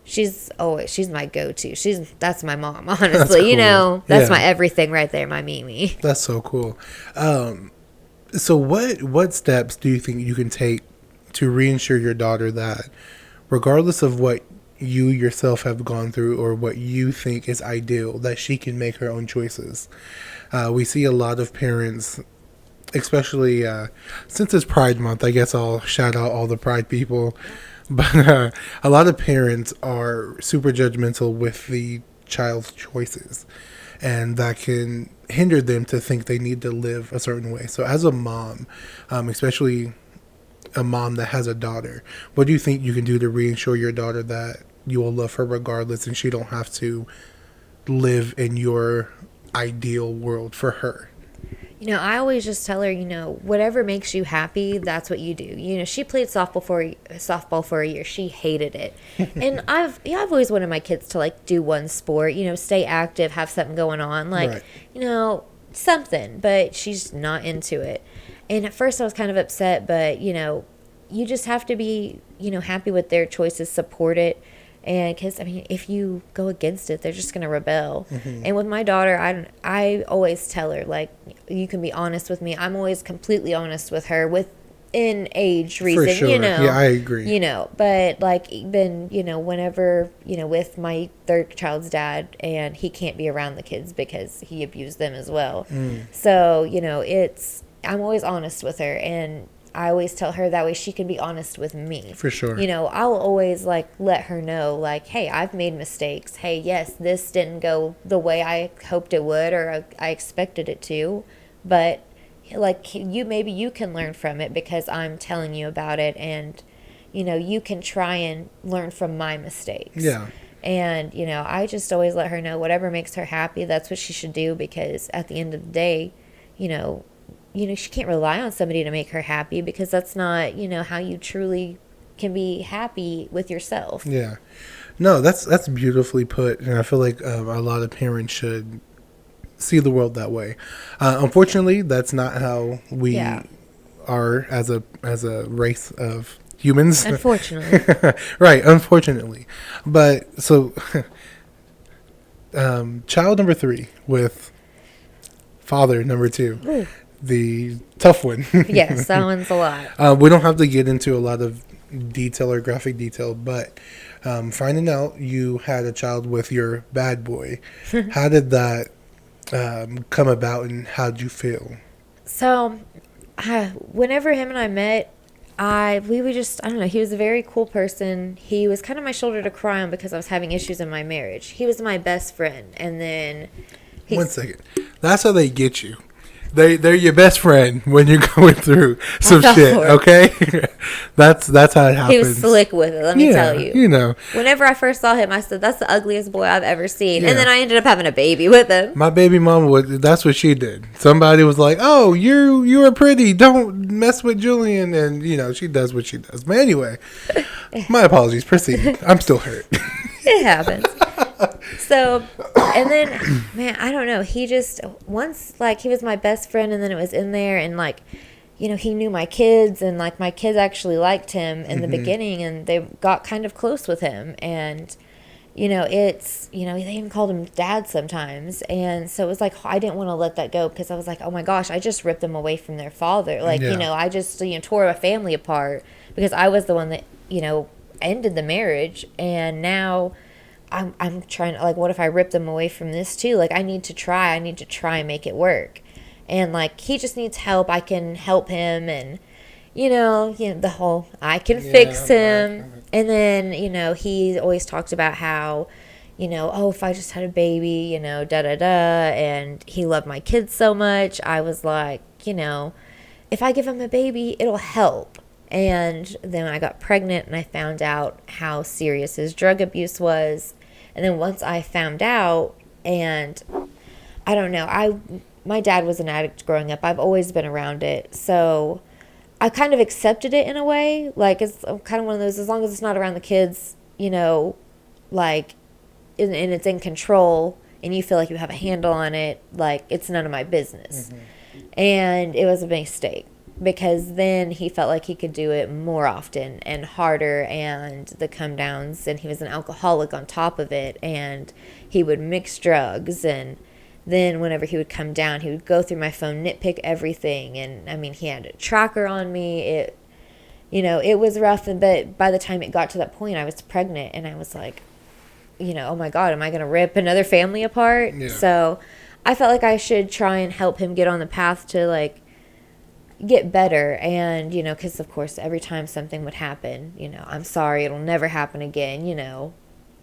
she's my go-to. That's my mom, honestly. That's cool. That's my everything right there, my Mimi. That's so cool. So what steps do you think you can take to reassure your daughter that regardless of what you yourself have gone through or what you think is ideal, that she can make her own choices? We see a lot of parents, especially since it's Pride Month, I guess I'll shout out all the Pride people, but a lot of parents are super judgmental with the child's choices, and that can hinder them to think they need to live a certain way. So as a mom, especially a mom that has a daughter, what do you think you can do to reassure your daughter that you will love her regardless, and she don't have to live in your ideal world for her? I always just tell her, whatever makes you happy, that's what you do. She played softball for a year. She hated it. And I've always wanted my kids to like do one sport, stay active, have something going on, like, Right. Something, but she's not into it. And at first I was kind of upset, but, you just have to be, happy with their choices, support it. And because, I mean, if you go against it, they're just going to rebel. Mm-hmm. And with my daughter, I always tell her, like, you can be honest with me. I'm always completely honest with her within age reason, For sure. Yeah, I agree. But, like, even, whenever, with my third child's dad, and he can't be around the kids because he abused them as well. So, I'm always honest with her, and I always tell her that way she can be honest with me. For sure. I'll always, like, let her know, like, hey, I've made mistakes. Hey, yes, this didn't go the way I hoped it would or I expected it to. But, like, maybe you can learn from it because I'm telling you about it. And, you can try and learn from my mistakes. Yeah. And, I just always let her know whatever makes her happy, that's what she should do. Because at the end of the day, she can't rely on somebody to make her happy because that's not, how you truly can be happy with yourself. Yeah. No, that's beautifully put. And I feel like a lot of parents should see the world that way. Unfortunately, that's not how we are as a race of humans. Unfortunately. Right, unfortunately. But so child number 3 with father number 2. Ooh. The tough one. Yes, that one's a lot. We don't have to get into a lot of detail or graphic detail, but finding out you had a child with your bad boy, how did that come about, and how did you feel? So, whenever him and I met, we would just, I don't know, he was a very cool person. He was kind of my shoulder to cry on because I was having issues in my marriage. He was my best friend, and then... 1 second. That's how they get you. They're your best friend when you're going through some shit, okay? That's how it happens. He was slick with it, let me tell you. Whenever I first saw him, I said, that's the ugliest boy I've ever seen. Yeah. And then I ended up having a baby with him. My baby mama, that's what she did. Somebody was like, oh, you are pretty. Don't mess with Julian. And, she does what she does. But anyway, my apologies. Proceed. I'm still hurt. It happens. So, and then, man, I don't know. He just, once, like, he was my best friend, and then it was in there, and, like, he knew my kids, and, like, my kids actually liked him in the beginning, and they got kind of close with him, and, they even called him dad sometimes, and so it was like, I didn't want to let that go, because I was like, oh my gosh, I just ripped them away from their father. Like, I just, tore a family apart, because I was the one that, ended the marriage, and now... I'm trying to, like, what if I rip them away from this too? Like, I need to try and make it work. And, like, he just needs help. I can help him, and, the whole, I can fix him. And then, he always talked about how, oh, if I just had a baby, da-da-da, and he loved my kids so much. I was like, if I give him a baby, it'll help. And then I got pregnant, and I found out how serious his drug abuse was. And then once I found out, and I don't know, my dad was an addict growing up. I've always been around it. So I kind of accepted it in a way. Like, it's kind of one of those, as long as it's not around the kids, like, and it's in control, and you feel like you have a handle on it, like, it's none of my business. Mm-hmm. And it was a mistake. Because then he felt like he could do it more often and harder, and the come downs, and he was an alcoholic on top of it, and he would mix drugs, and then whenever he would come down, he would go through my phone, nitpick everything, and I mean, he had a tracker on me. It was rough, but by the time it got to that point, I was pregnant, and I was like, oh my God, am I going to rip another family apart? Yeah. So I felt like I should try and help him get on the path to, like, get better. And because of course every time something would happen, I'm sorry, it'll never happen again,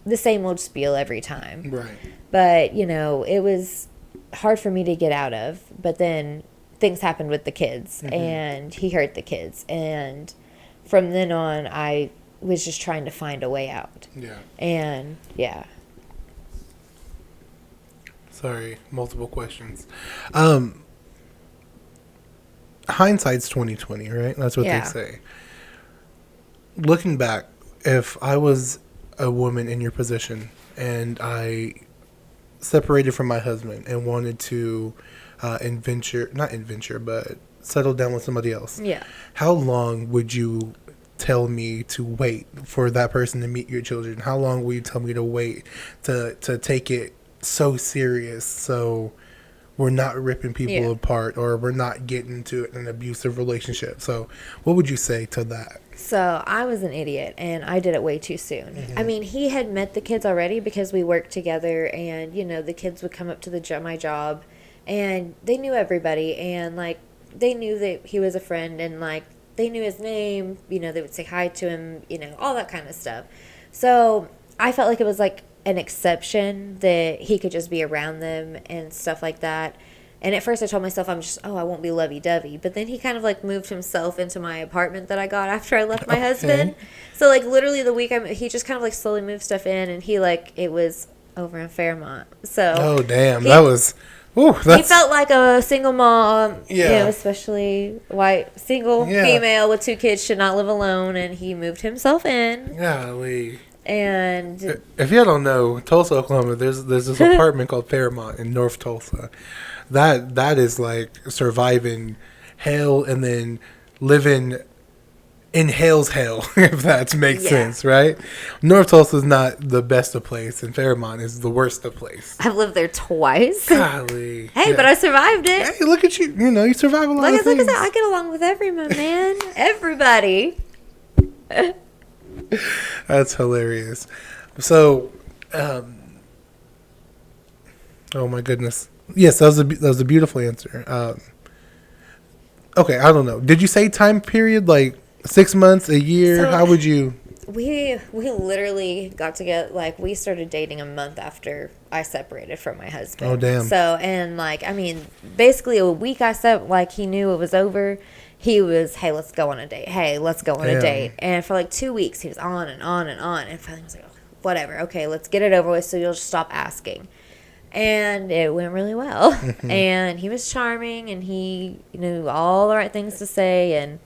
the same old spiel every time, right? But it was hard for me to get out of. But then things happened with the kids, and he hurt the kids, and from then on I was just trying to find a way out. Sorry, multiple questions. Hindsight's 20/20, right? That's what they say. Looking back, if I was a woman in your position and I separated from my husband and wanted to settle down with somebody else. Yeah. How long would you tell me to wait for that person to meet your children? How long will you tell me to wait to take it so serious so we're not ripping people apart or we're not getting into an abusive relationship? So what would you say to that? So I was an idiot and I did it way too soon. Mm-hmm. I mean, he had met the kids already because we worked together, and, you know, the kids would come up to my job and they knew everybody, and like they knew that he was a friend, and like they knew his name, you know, they would say hi to him, you know, all that kind of stuff. So I felt like it was like an exception that he could just be around them and stuff like that. And at first I told myself I won't be lovey-dovey. But then he kind of like moved himself into my apartment that I got after I left my husband. So like literally the week he just kind of like slowly moved stuff in, and he like, it was over in Fairmont. So oh damn, that was. Ooh, he felt like a single mom, yeah, you know, especially white, single female with 2 kids, should not live alone, and he moved himself in. Golly. And if y'all don't know, Tulsa, Oklahoma, there's this apartment called Fairmont in North Tulsa. That is like surviving hell and then living in hell's hell, if that makes sense, right? North Tulsa is not the best of place, and Fairmont is the worst of place. I've lived there twice. Golly. Hey, but I survived it. Hey, look at you. You know, you survive a lot of things. Like I said, I get along with everyone, man. Everybody. That's hilarious. So, oh my goodness. Yes, that was a beautiful answer. Okay, I don't know. Did you say time period, like 6 months, a year? So, how would you? We literally got to get, like, we started dating a month after I separated from my husband. Oh damn. So, and like, I mean, basically a week like he knew it was over. He was, hey, let's go on a date. Hey, let's go on a date. And for like 2 weeks, he was on and on and on. And finally I was like, oh, whatever. Okay, let's get it over with so you'll just stop asking. And it went really well. And he was charming, and he knew all the right things to say, and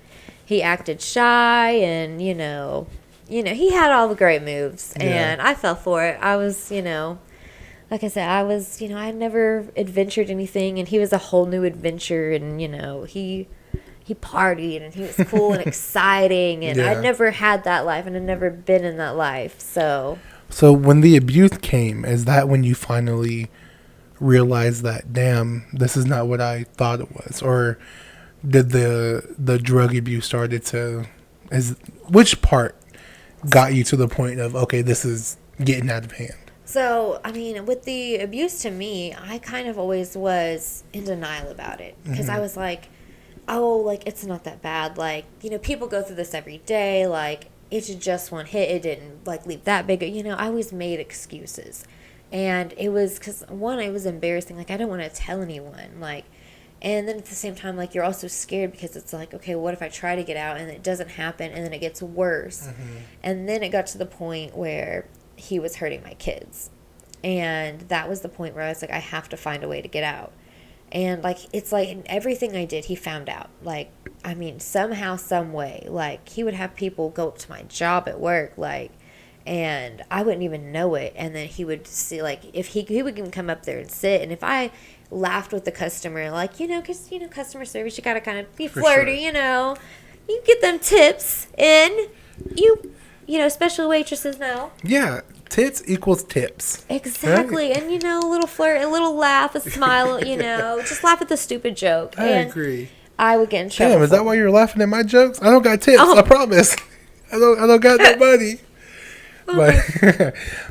he acted shy, and, you know, he had all the great moves, and I fell for it. I was, like I said, I had never adventured anything, and he was a whole new adventure, and, he partied, and he was cool and exciting, and I'd never had that life, and I'd never been in that life, So when the abuse came, is that when you finally realized that, damn, this is not what I thought it was? Or did the drug abuse started to, which part got you to the point of, okay, this is getting out of hand? So, I mean, with the abuse to me, I kind of always was in denial about it. Because I was like, oh, like, it's not that bad. Like, people go through this every day. Like, it's just one hit. It didn't, like, leave that big. I always made excuses. And it was, because, one, it was embarrassing. Like, I don't want to tell anyone. Like, and then at the same time, like, you're also scared because it's like, okay, what if I try to get out and it doesn't happen and then it gets worse? And then it got to the point where he was hurting my kids. And that was the point where I was like, I have to find a way to get out. And, like, it's like in everything I did, he found out. Like, I mean, somehow, some way. Like, he would have people go up to my job at work, like, and I wouldn't even know it. And then he would see, like, if he would even come up there and sit. And if I laughed with the customer, like, because, customer service, you got to kind of be flirty, sure. You get them tips in. Special waitresses know. Yeah. Tits equals tips. Exactly. Right? And, a little flirt, a little laugh, a smile, just laugh at the stupid joke. I agree. I would get in trouble. Damn, is that why you're laughing at my jokes? I don't got tips, I promise. I don't got no money.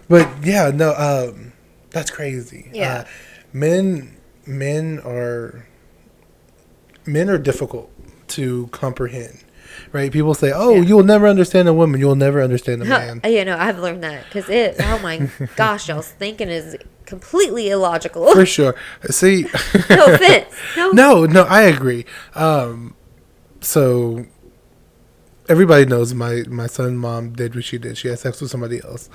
But yeah, no, that's crazy. Yeah. Men are difficult to comprehend. Right? People say, you'll never understand a woman. You'll never understand a man. I've learned that. Because oh my gosh, y'all's thinking is completely illogical. For sure. See. No offense. No, I agree. So, everybody knows my son's mom did what she did. She had sex with somebody else.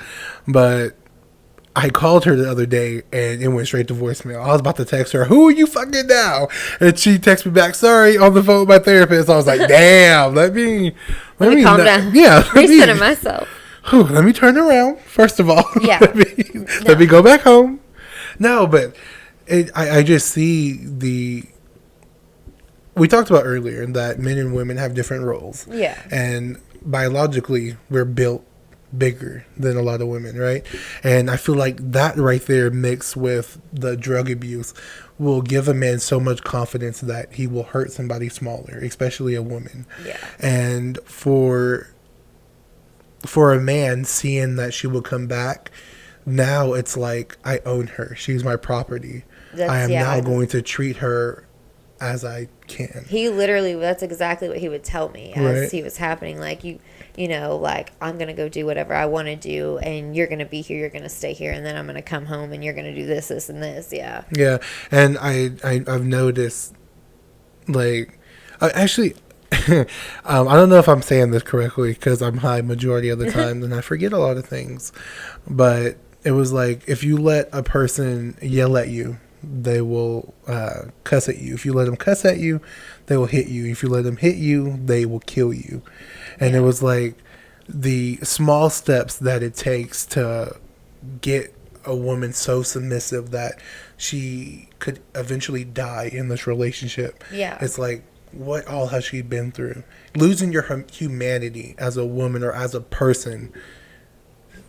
But I called her the other day, and it went straight to voicemail. I was about to text her, who are you fucking now? And she texted me back, sorry, on the phone with my therapist. I was like, damn, let me calm down. Yeah. Recenter myself. Let me turn around, first of all. Yeah. let me go back home. No, but I just see we talked about earlier that men and women have different roles. Yeah. And biologically, we're built bigger than a lot of women, right? And I feel like that right there mixed with the drug abuse will give a man so much confidence that he will hurt somebody smaller, especially a woman. Yeah. And for a man seeing that she will come back, now it's like, I own her. She's my property. I am now going to treat her as I can. He literally, that's exactly what he would tell me as he was happening. Like, you know, like, I'm going to go do whatever I want to do, and you're going to be here, you're going to stay here, and then I'm going to come home, and you're going to do this, this, and this. Yeah. Yeah. And I've noticed, like, actually, I don't know if I'm saying this correctly because I'm high majority of the time and I forget a lot of things. But it was like, if you let a person yell at you, they will cuss at you. If you let them cuss at you, they will hit you. If you let them hit you, they will kill you. And it was like the small steps that it takes to get a woman so submissive that she could eventually die in this relationship. Yeah. It's like, what all has she been through? Losing your humanity as a woman or as a person,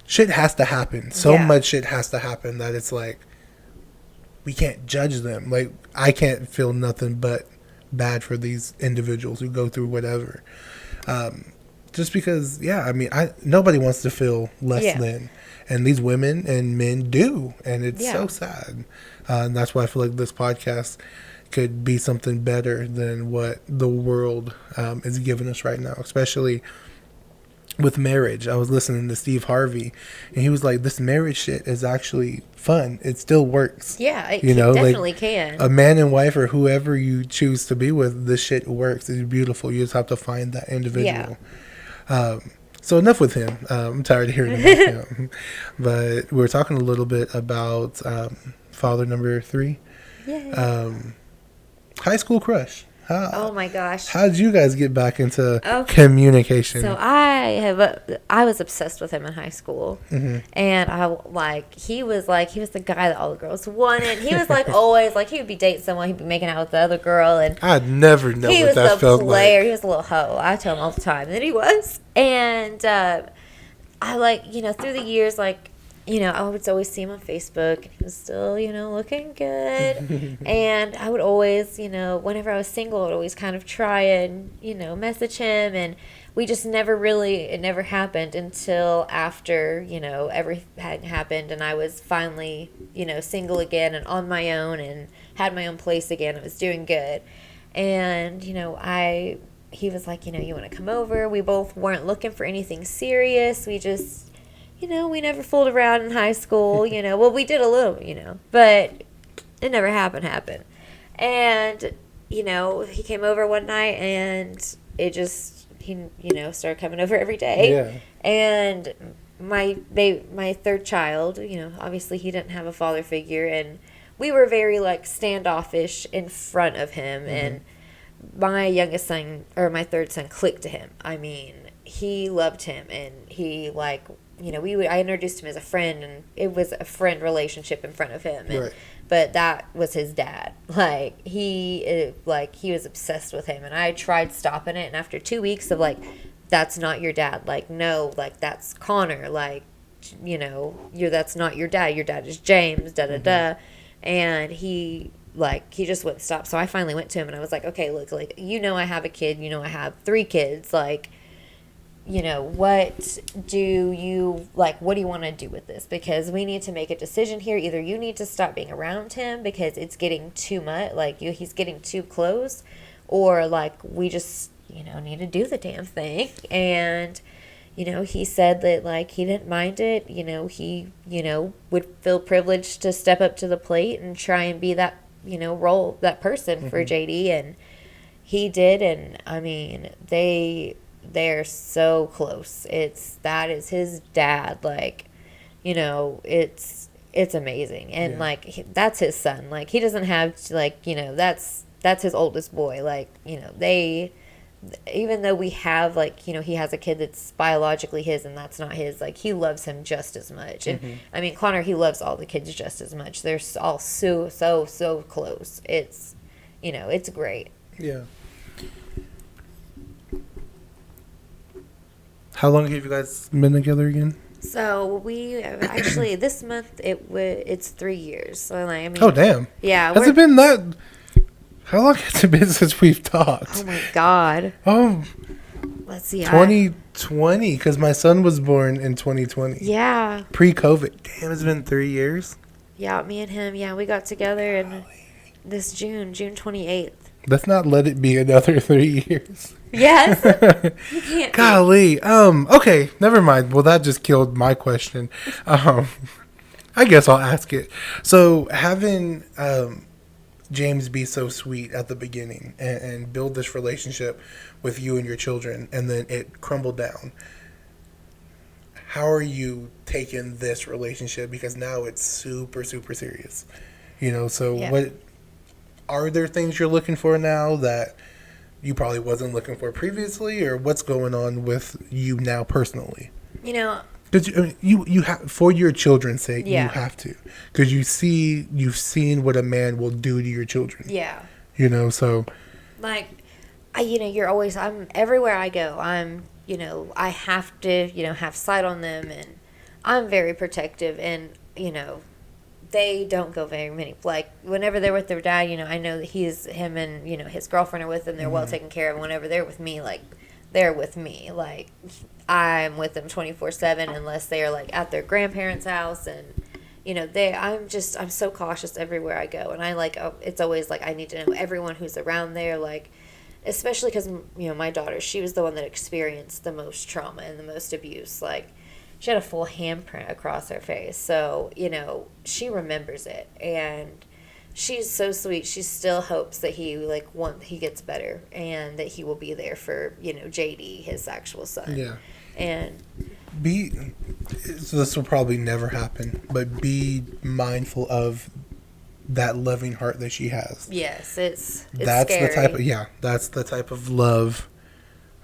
shit has to happen. So much shit has to happen that it's like, we can't judge them. Like, I can't feel nothing but bad for these individuals who go through whatever. Just because, I mean, nobody wants to feel less than. And these women and men do. And it's so sad. And that's why I feel like this podcast could be something better than what the world is giving us right now, especially with marriage. I was listening to Steve Harvey, and he was like, this marriage shit is actually fun. It still works. Yeah, it definitely like, can. A man and wife or whoever you choose to be with, this shit works. It's beautiful. You just have to find that individual. So enough with him. I'm tired of hearing about him. But we were talking a little bit about father number 3. High school crush. Oh my gosh! How did you guys get back into communication? So I was obsessed with him in high school, and he was the guy that all the girls wanted. He was like always like he would be dating someone, he'd be making out with the other girl, and I'd never know he what that was felt a player. like. He was a little hoe. I tell him all the time that he was, and I through the years I would always see him on Facebook, and he was still, looking good. And I would always, whenever I was single, I would always kind of try and, message him. And we just it never happened until after, everything happened. And I was finally, single again and on my own and had my own place again. I was doing good. And, he was like, you want to come over? We both weren't looking for anything serious. We just... we never fooled around in high school, Well, we did a little, but it never happened. And, he came over one night and he started coming over every day. Yeah. And my third child, obviously he didn't have a father figure, and we were very, standoffish in front of him. And my youngest son, or my third son, clicked to him. I mean, he loved him, and he, I introduced him as a friend, and it was a friend relationship in front of him. And, but that was his dad. He was obsessed with him, and I tried stopping it. And after 2 weeks of that's not your dad. No, that's Connor. That's not your dad. Your dad is James. Da da da. And he just wouldn't stop. So I finally went to him, and I was like, okay, look, I have a kid. I have 3 kids. What do you what do you want to do with this? Because we need to make a decision here. Either you need to stop being around him because it's getting too much, he's getting too close, or we just, need to do the damn thing. And, he said that he didn't mind it. He, would feel privileged to step up to the plate and try and be that, role, that person for JD. And he did. And I mean, they're so close. That is his dad. It's amazing. And that's his son. He doesn't have that's his oldest boy. Even though we have he has a kid that's biologically his and that's not his, he loves him just as much. And I mean, Connor, he loves all the kids just as much. They're all so close. It's it's great. Yeah. How long have you guys been together again? So we actually this month it's 3 years. So like I mean, Oh, damn. yeah, Has we're it been that? How long has it been since we've talked? oh my god. Oh, Let's see. 2020, because my son was born in 2020. Yeah, Pre-COVID. Damn, it's been 3 years. yeah. Me and him. Yeah, we got together in this June 28th. Let's not let it be another 3 years. Yes, you can't. Golly. Okay, never mind. Well, that just killed my question. I guess I'll ask it. So, having James be so sweet at the beginning and build this relationship with you and your children, and then it crumbled down. How are you taking this relationship? Because now it's super, super serious. So Yeah. what are there things you're looking for now that you probably wasn't looking for previously, or what's going on with you now personally? You know, Because you have, for your children's sake, Yeah. you have to, because you've seen what a man will do to your children. yeah. So Like, you're always, I'm everywhere I go. I have to, have sight on them, and I'm very protective, and, they don't go very many. Like, whenever they're with their dad, I know that him and, his girlfriend are with them. They're well taken care of. And whenever they're with me, like, they're with me. Like, I'm with them 24/7 unless they are, like, at their grandparents' house. And, I'm so cautious everywhere I go. And it's always, like, I need to know everyone who's around there, like, especially because, my daughter, she was the one that experienced the most trauma and the most abuse. Like, she had a full handprint across her face. So, she remembers it. And she's so sweet. She still hopes that he gets better and that he will be there for, JD, his actual son. yeah, And so this will probably never happen, but be mindful of that loving heart that she has. yes, it's That's scary. that's the type of love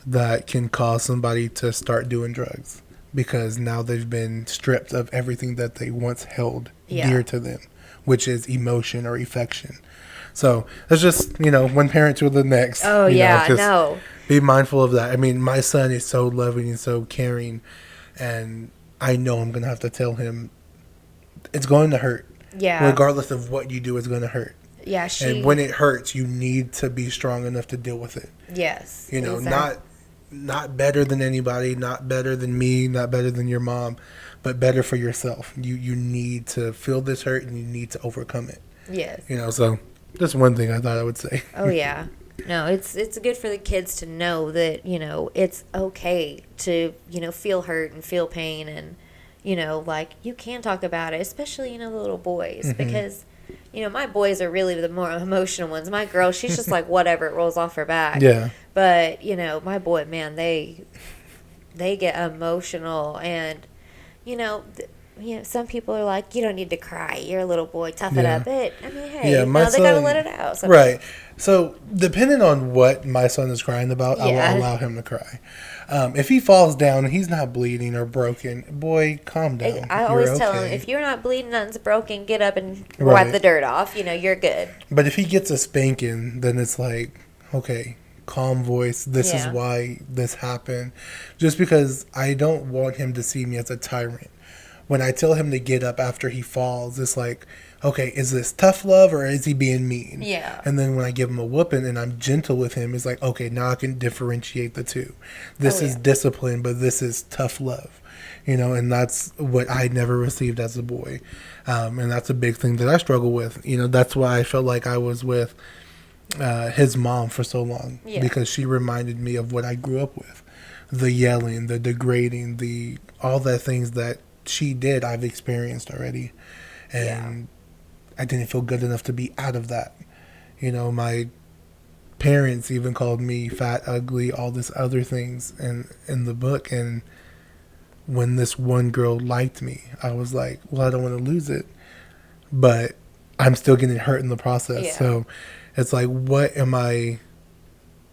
that can cause somebody to start doing drugs, because now they've been stripped of everything that they once held dear to them, which is emotion or affection. So it's just, one parent to the next. Oh, yeah, no. Be mindful of that. I mean, my son is so loving and so caring, and I know I'm going to have to tell him it's going to hurt. Yeah. Regardless of what you do, it's going to hurt. Yeah, And when it hurts, you need to be strong enough to deal with it. Yes. Not better than anybody, not better than me, not better than your mom, but better for yourself. You need to feel this hurt, and you need to overcome it. Yes. So that's one thing I thought I would say. Oh, yeah. No, it's good for the kids to know that, it's okay to, feel hurt and feel pain, and, like, you can talk about it, especially, the little boys, because, my boys are really the more emotional ones. My girl, she's just like, whatever, it rolls off her back. Yeah. But, my boy, man, they get emotional, and, some people are like, you don't need to cry. You're a little boy. Tough it up. But, I mean, hey, they got to let it out. Sometimes. Right. So, depending on what my son is crying about, I Yeah. will allow him to cry. If he falls down and he's not bleeding or broken, boy, calm down. I always You're tell him, okay. if you're not bleeding, nothing's broken, get up and Right. wipe the dirt off. You're good. But if he gets a spanking, then it's like, okay, calm voice. This is Yeah. why this happened. Just because I don't want him to see me as a tyrant. When I tell him to get up after he falls, it's like, okay, is this tough love or is he being mean? Yeah. And then when I give him a whooping and I'm gentle with him, it's like, okay, now I can differentiate the two. This is discipline, but this is tough love. And that's what I never received as a boy. And that's a big thing that I struggle with. That's why I felt like I was with his mom for so long. Yeah. Because she reminded me of what I grew up with. The yelling, the degrading, all the things that she did, I've experienced already. And I didn't feel good enough to be out of that. My parents even called me fat, ugly, all this other things in the book. And when this one girl liked me, I was like, well, I don't want to lose it, but I'm still getting hurt in the process. Yeah. So it's like, what am I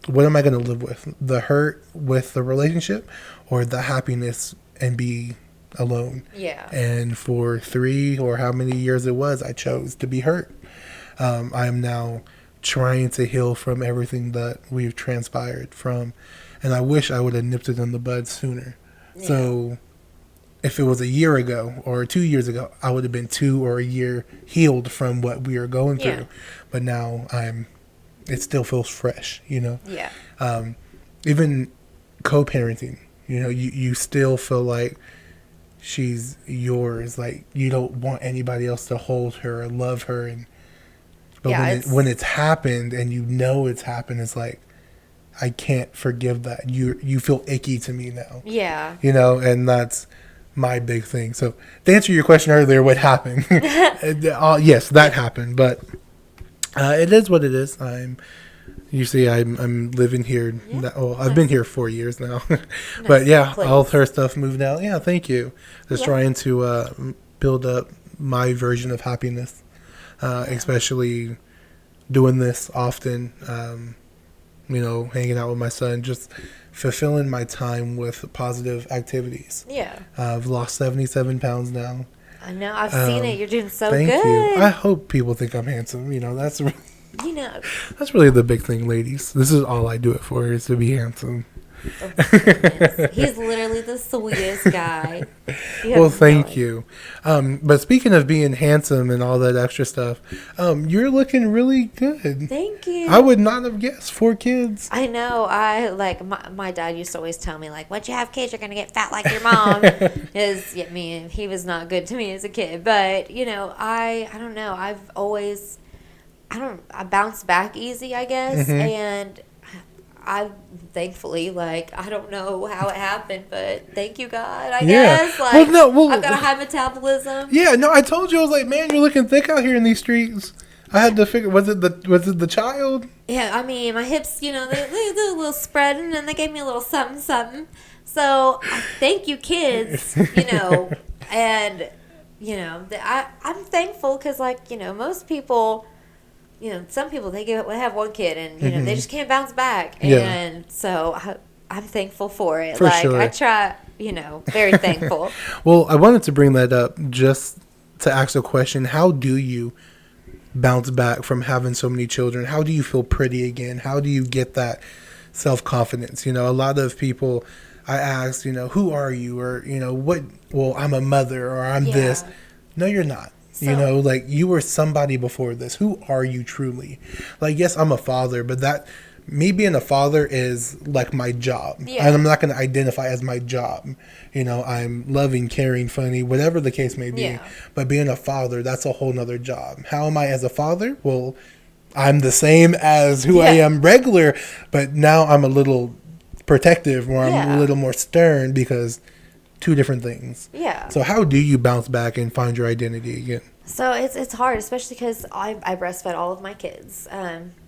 going to live with? The hurt with the relationship, or the happiness and be alone? Yeah. And for 3 or how many years it was, I chose to be hurt. I am now trying to heal from everything that we've transpired from, and I wish I would have nipped it in the bud sooner. Yeah. So if it was a year ago or 2 years ago, I would have been 2 or a year healed from what we are going Yeah. through. But now it still feels fresh, you know? Yeah. Even co-parenting, you know, you still feel like she's yours. Like, you don't want anybody else to hold her or love her. But Yeah, when it's happened and you know it's happened, it's like, I can't forgive that. You feel icky to me now. Yeah. You know, and that's my big thing. So to answer your question earlier, what happened? Yes, that happened, but it is what it is. I'm living here. Yeah. Well, I've been here 4 years now, but yeah, place. all of her stuff moved out. Yeah, thank you. Just Yeah. trying to build up my version of happiness, especially doing this often. You know, hanging out with my son, just fulfilling my time with positive activities. Yeah. I've lost 77 pounds now. I know. I've seen it. You're doing so Thank good. you. I hope people think I'm handsome. You know, that's You know. really the big thing, ladies. This is all I do it for, is to be handsome. Oh, goodness. He's literally the sweetest guy. Well, thank you. But speaking of being handsome and all that extra stuff, you're looking really good. Thank you. I would not have guessed 4 kids. I know. I like my dad used to always tell me like, once you have kids, you're gonna get fat like your mom. He was not good to me as a kid, but you know, I don't know. I bounce back easy, I guess, and I thankfully, like, I don't know how it happened, but thank you, God, I guess. Like, I've got a high metabolism. Yeah, no, I told you, I was like, man, you're looking thick out here in these streets. I had to figure, was it the child? Yeah, I mean, my hips, you know, they did a little spreading, and they gave me a little something, something. So, thank you, kids, you know, and, you know, I'm thankful because, like, you know, most people... You know, some people, they have one kid and, you know, they just can't bounce back. And so I'm thankful for it. For sure. I try, you know, very thankful. Well, I wanted to bring that up just to ask a question. How do you bounce back from having so many children? How do you feel pretty again? How do you get that self-confidence? You know, a lot of people, I ask, you know, who are you? Or, you know, I'm a mother or I'm this. No, you're not. You know, like, you were somebody before this. Who are you truly? Like, yes, I'm a father, but me being a father is like my job. Yeah. And I'm not going to identify as my job. You know, I'm loving, caring, funny, whatever the case may be. Yeah. But being a father, that's a whole nother job. How am I as a father? Well, I'm the same as who I am regular, but now I'm a little protective, or I'm a little more stern, because 2 different things. Yeah. So how do you bounce back and find your identity again? So it's hard, especially because I breastfed all of my kids,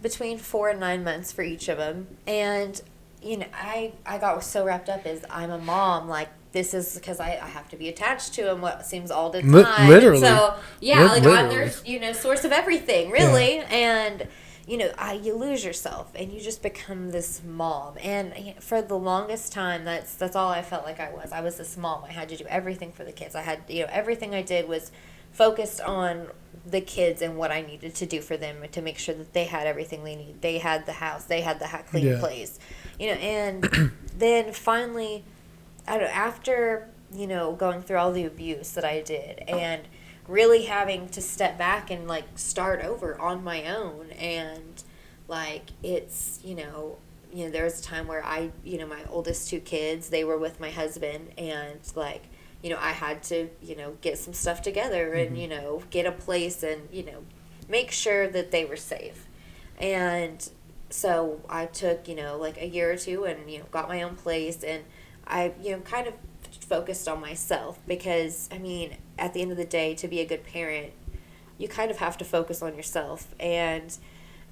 between 4 and 9 months for each of them. And, you know, I got so wrapped up as I'm a mom, like, this is because I have to be attached to them what seems all the time. Literally. And so, I'm literally. their, you know, source of everything, really. Yeah. And, you know, you lose yourself and you just become this mom. And for the longest time, that's all I felt like I was. I was this mom. I had to do everything for the kids. I had, you know, everything I did was focused on the kids and what I needed to do for them to make sure that they had everything they needed. They had the house. They had the clean place. You know, and then finally, after, you know, going through all the abuse that I did and really having to step back and, like, start over on my own, and, like, it's, you know, there was a time where my oldest 2 kids, they were with my husband, and, like, you know, I had to, you know, get some stuff together and, you know, get a place and, you know, make sure that they were safe. And so I took, you know, like, a year or 2 and, you know, got my own place, and I, you know, kind of focused on myself, because, I mean, at the end of the day, to be a good parent, you kind of have to focus on yourself. And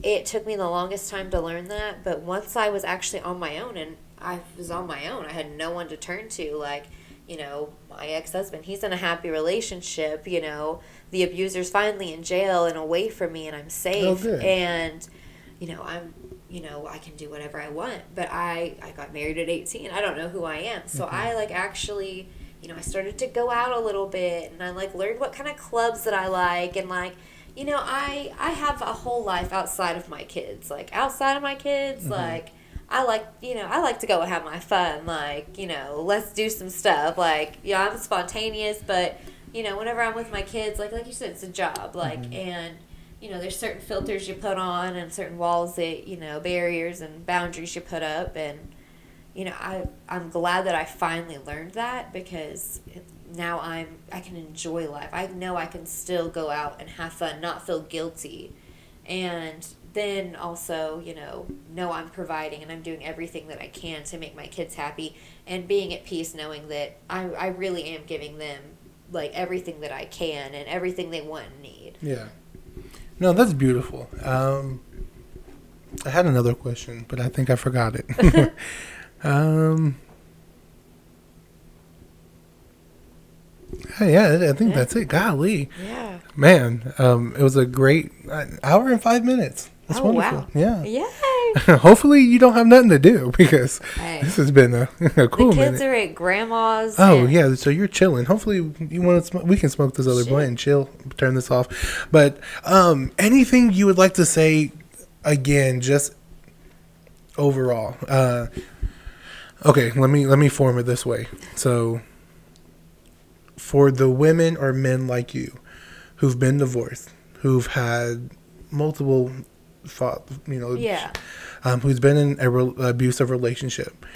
it took me the longest time to learn that, but once I was actually on my own, and I was on my own, I had no one to turn to, like, you know, my ex-husband, he's in a happy relationship, you know, the abuser's finally in jail and away from me, and I'm safe. Oh, good. And, you know, I can do whatever I want, but I got married at 18. I don't know who I am. So I, like, actually, you know, I started to go out a little bit, and I, like, learned what kind of clubs that I like, and, like, you know, I have a whole life outside of my kids. Like, outside of my kids, like, I like to go and have my fun. Like, let's do some stuff. Like, I'm spontaneous, but, whenever I'm with my kids, like you said, it's a job. Like, Mm-hmm. and, there's certain filters you put on and certain walls that, barriers and boundaries you put up. And, I'm glad that I finally learned that, because now I can enjoy life. I know I can still go out and have fun, not feel guilty. And then also, know I'm providing and I'm doing everything that I can to make my kids happy, and being at peace knowing that I really am giving them, like, everything that I can and everything they want and need. Yeah. No, that's beautiful. I had another question, but I think I forgot it. Yeah, I think that's it. Golly. Yeah. Man, it was a great hour and 5 minutes. That's wonderful. Wow. Yeah. Yay. Hopefully you don't have nothing to do, because Hey. this has been a cool The kids minute. are at grandma's. Oh and yeah, so you're chilling. Hopefully you want to. We can smoke this other Shit. blunt and chill. Turn this off. But anything you would like to say again, just overall. Okay, let me form it this way. So, for the women or men like you, who've been divorced, who've had multiple, Yeah. Who's been in an abusive relationship,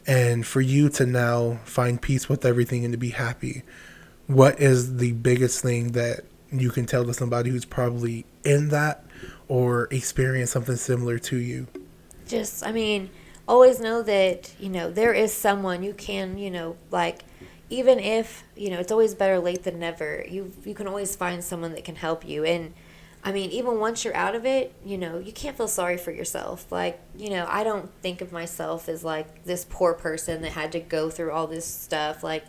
and for you to now find peace with everything and to be happy, what is the biggest thing that you can tell to somebody who's probably in that or experienced something similar to you? Just, always know that, there is someone you can, like, even if, it's always better late than never. You can always find someone that can help you. And, even once you're out of it, you can't feel sorry for yourself. Like, I don't think of myself as, like, this poor person that had to go through all this stuff. Like,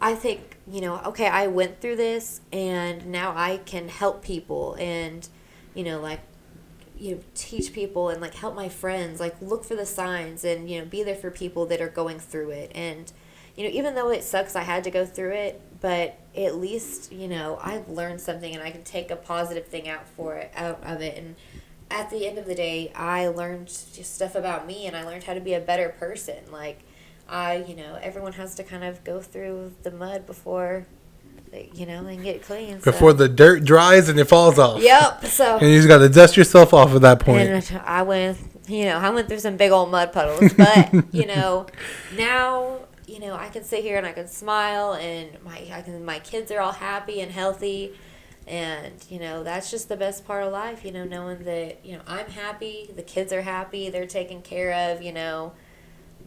I think, okay, I went through this, and now I can help people and, like, teach people and, like, help my friends, like, look for the signs and, be there for people that are going through it. And, even though it sucks I had to go through it, but at least, I've learned something and I can take a positive thing out of it. And at the end of the day, I learned just stuff about me, and I learned how to be a better person. Like, everyone has to kind of go through the mud before they can get clean. Before the dirt dries and it falls off. Yep. So. And you just got to dust yourself off at that point. And I went through some big old mud puddles, but now I can sit here and I can smile, and my kids are all happy and healthy, and that's just the best part of life. Knowing that I'm happy, the kids are happy, they're taken care of.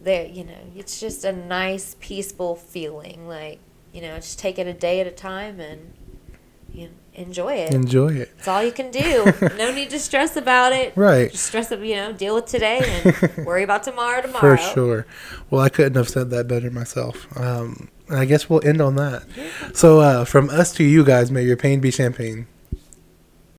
It's just a nice, peaceful feeling. Like, just take it a day at a time and enjoy it. Enjoy it. It's all you can do. No need to stress about it. Right. Just stress, deal with today and worry about tomorrow. For sure. Well, I couldn't have said that better myself. I guess we'll end on that. So, from us to you guys, may your pain be champagne.